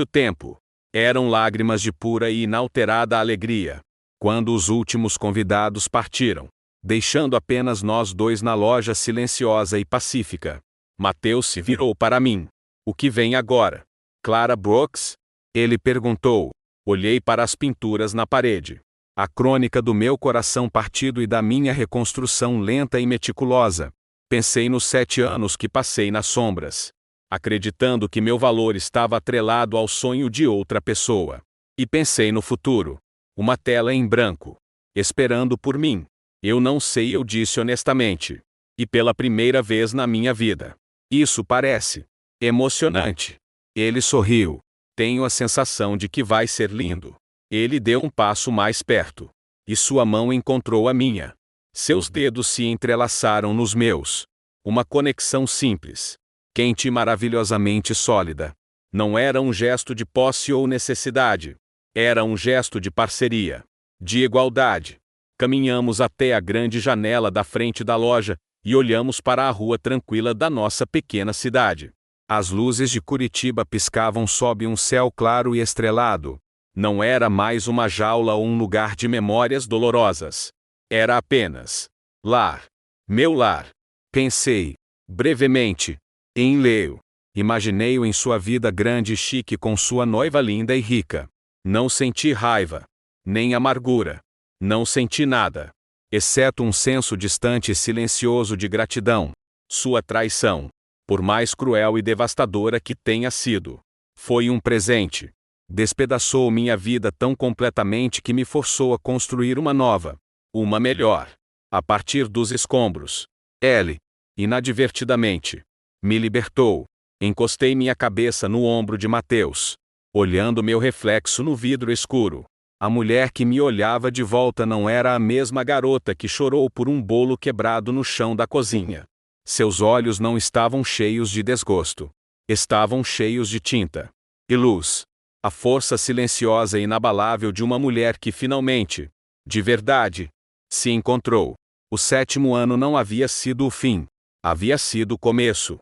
A: tempo. Eram lágrimas de pura e inalterada alegria. Quando os últimos convidados partiram, deixando apenas nós dois na loja silenciosa e pacífica, Mateus se virou para mim. O que vem agora? Clara Brooks? Ele perguntou. Olhei para as pinturas na parede. A crônica do meu coração partido e da minha reconstrução lenta e meticulosa. Pensei nos 7 anos que passei nas sombras, acreditando que meu valor estava atrelado ao sonho de outra pessoa. E pensei no futuro. Uma tela em branco, esperando por mim. Eu não sei, eu disse honestamente. E pela primeira vez na minha vida. Isso parece emocionante. Ele sorriu. Tenho a sensação de que vai ser lindo. Ele deu um passo mais perto. E sua mão encontrou a minha. Seus dedos se entrelaçaram nos meus. Uma conexão simples, quente e maravilhosamente sólida. Não era um gesto de posse ou necessidade. Era um gesto de parceria, de igualdade. Caminhamos até a grande janela da frente da loja e olhamos para a rua tranquila da nossa pequena cidade. As luzes de Curitiba piscavam sob um céu claro e estrelado. Não era mais uma jaula ou um lugar de memórias dolorosas. Era apenas lar. Meu lar. Pensei, brevemente, em Leo. Imaginei-o em sua vida grande e chique com sua noiva linda e rica. Não senti raiva, nem amargura. Não senti nada, exceto um senso distante e silencioso de gratidão. Sua traição, por mais cruel e devastadora que tenha sido, foi um presente. Despedaçou minha vida tão completamente que me forçou a construir uma nova, uma melhor, a partir dos escombros. Ele, inadvertidamente, me libertou. Encostei minha cabeça no ombro de Mateus, olhando meu reflexo no vidro escuro. A mulher que me olhava de volta não era a mesma garota que chorou por um bolo quebrado no chão da cozinha. Seus olhos não estavam cheios de desgosto. Estavam cheios de tinta e luz. A força silenciosa e inabalável de uma mulher que finalmente, de verdade, se encontrou. O 7º ano não havia sido o fim. Havia sido o começo.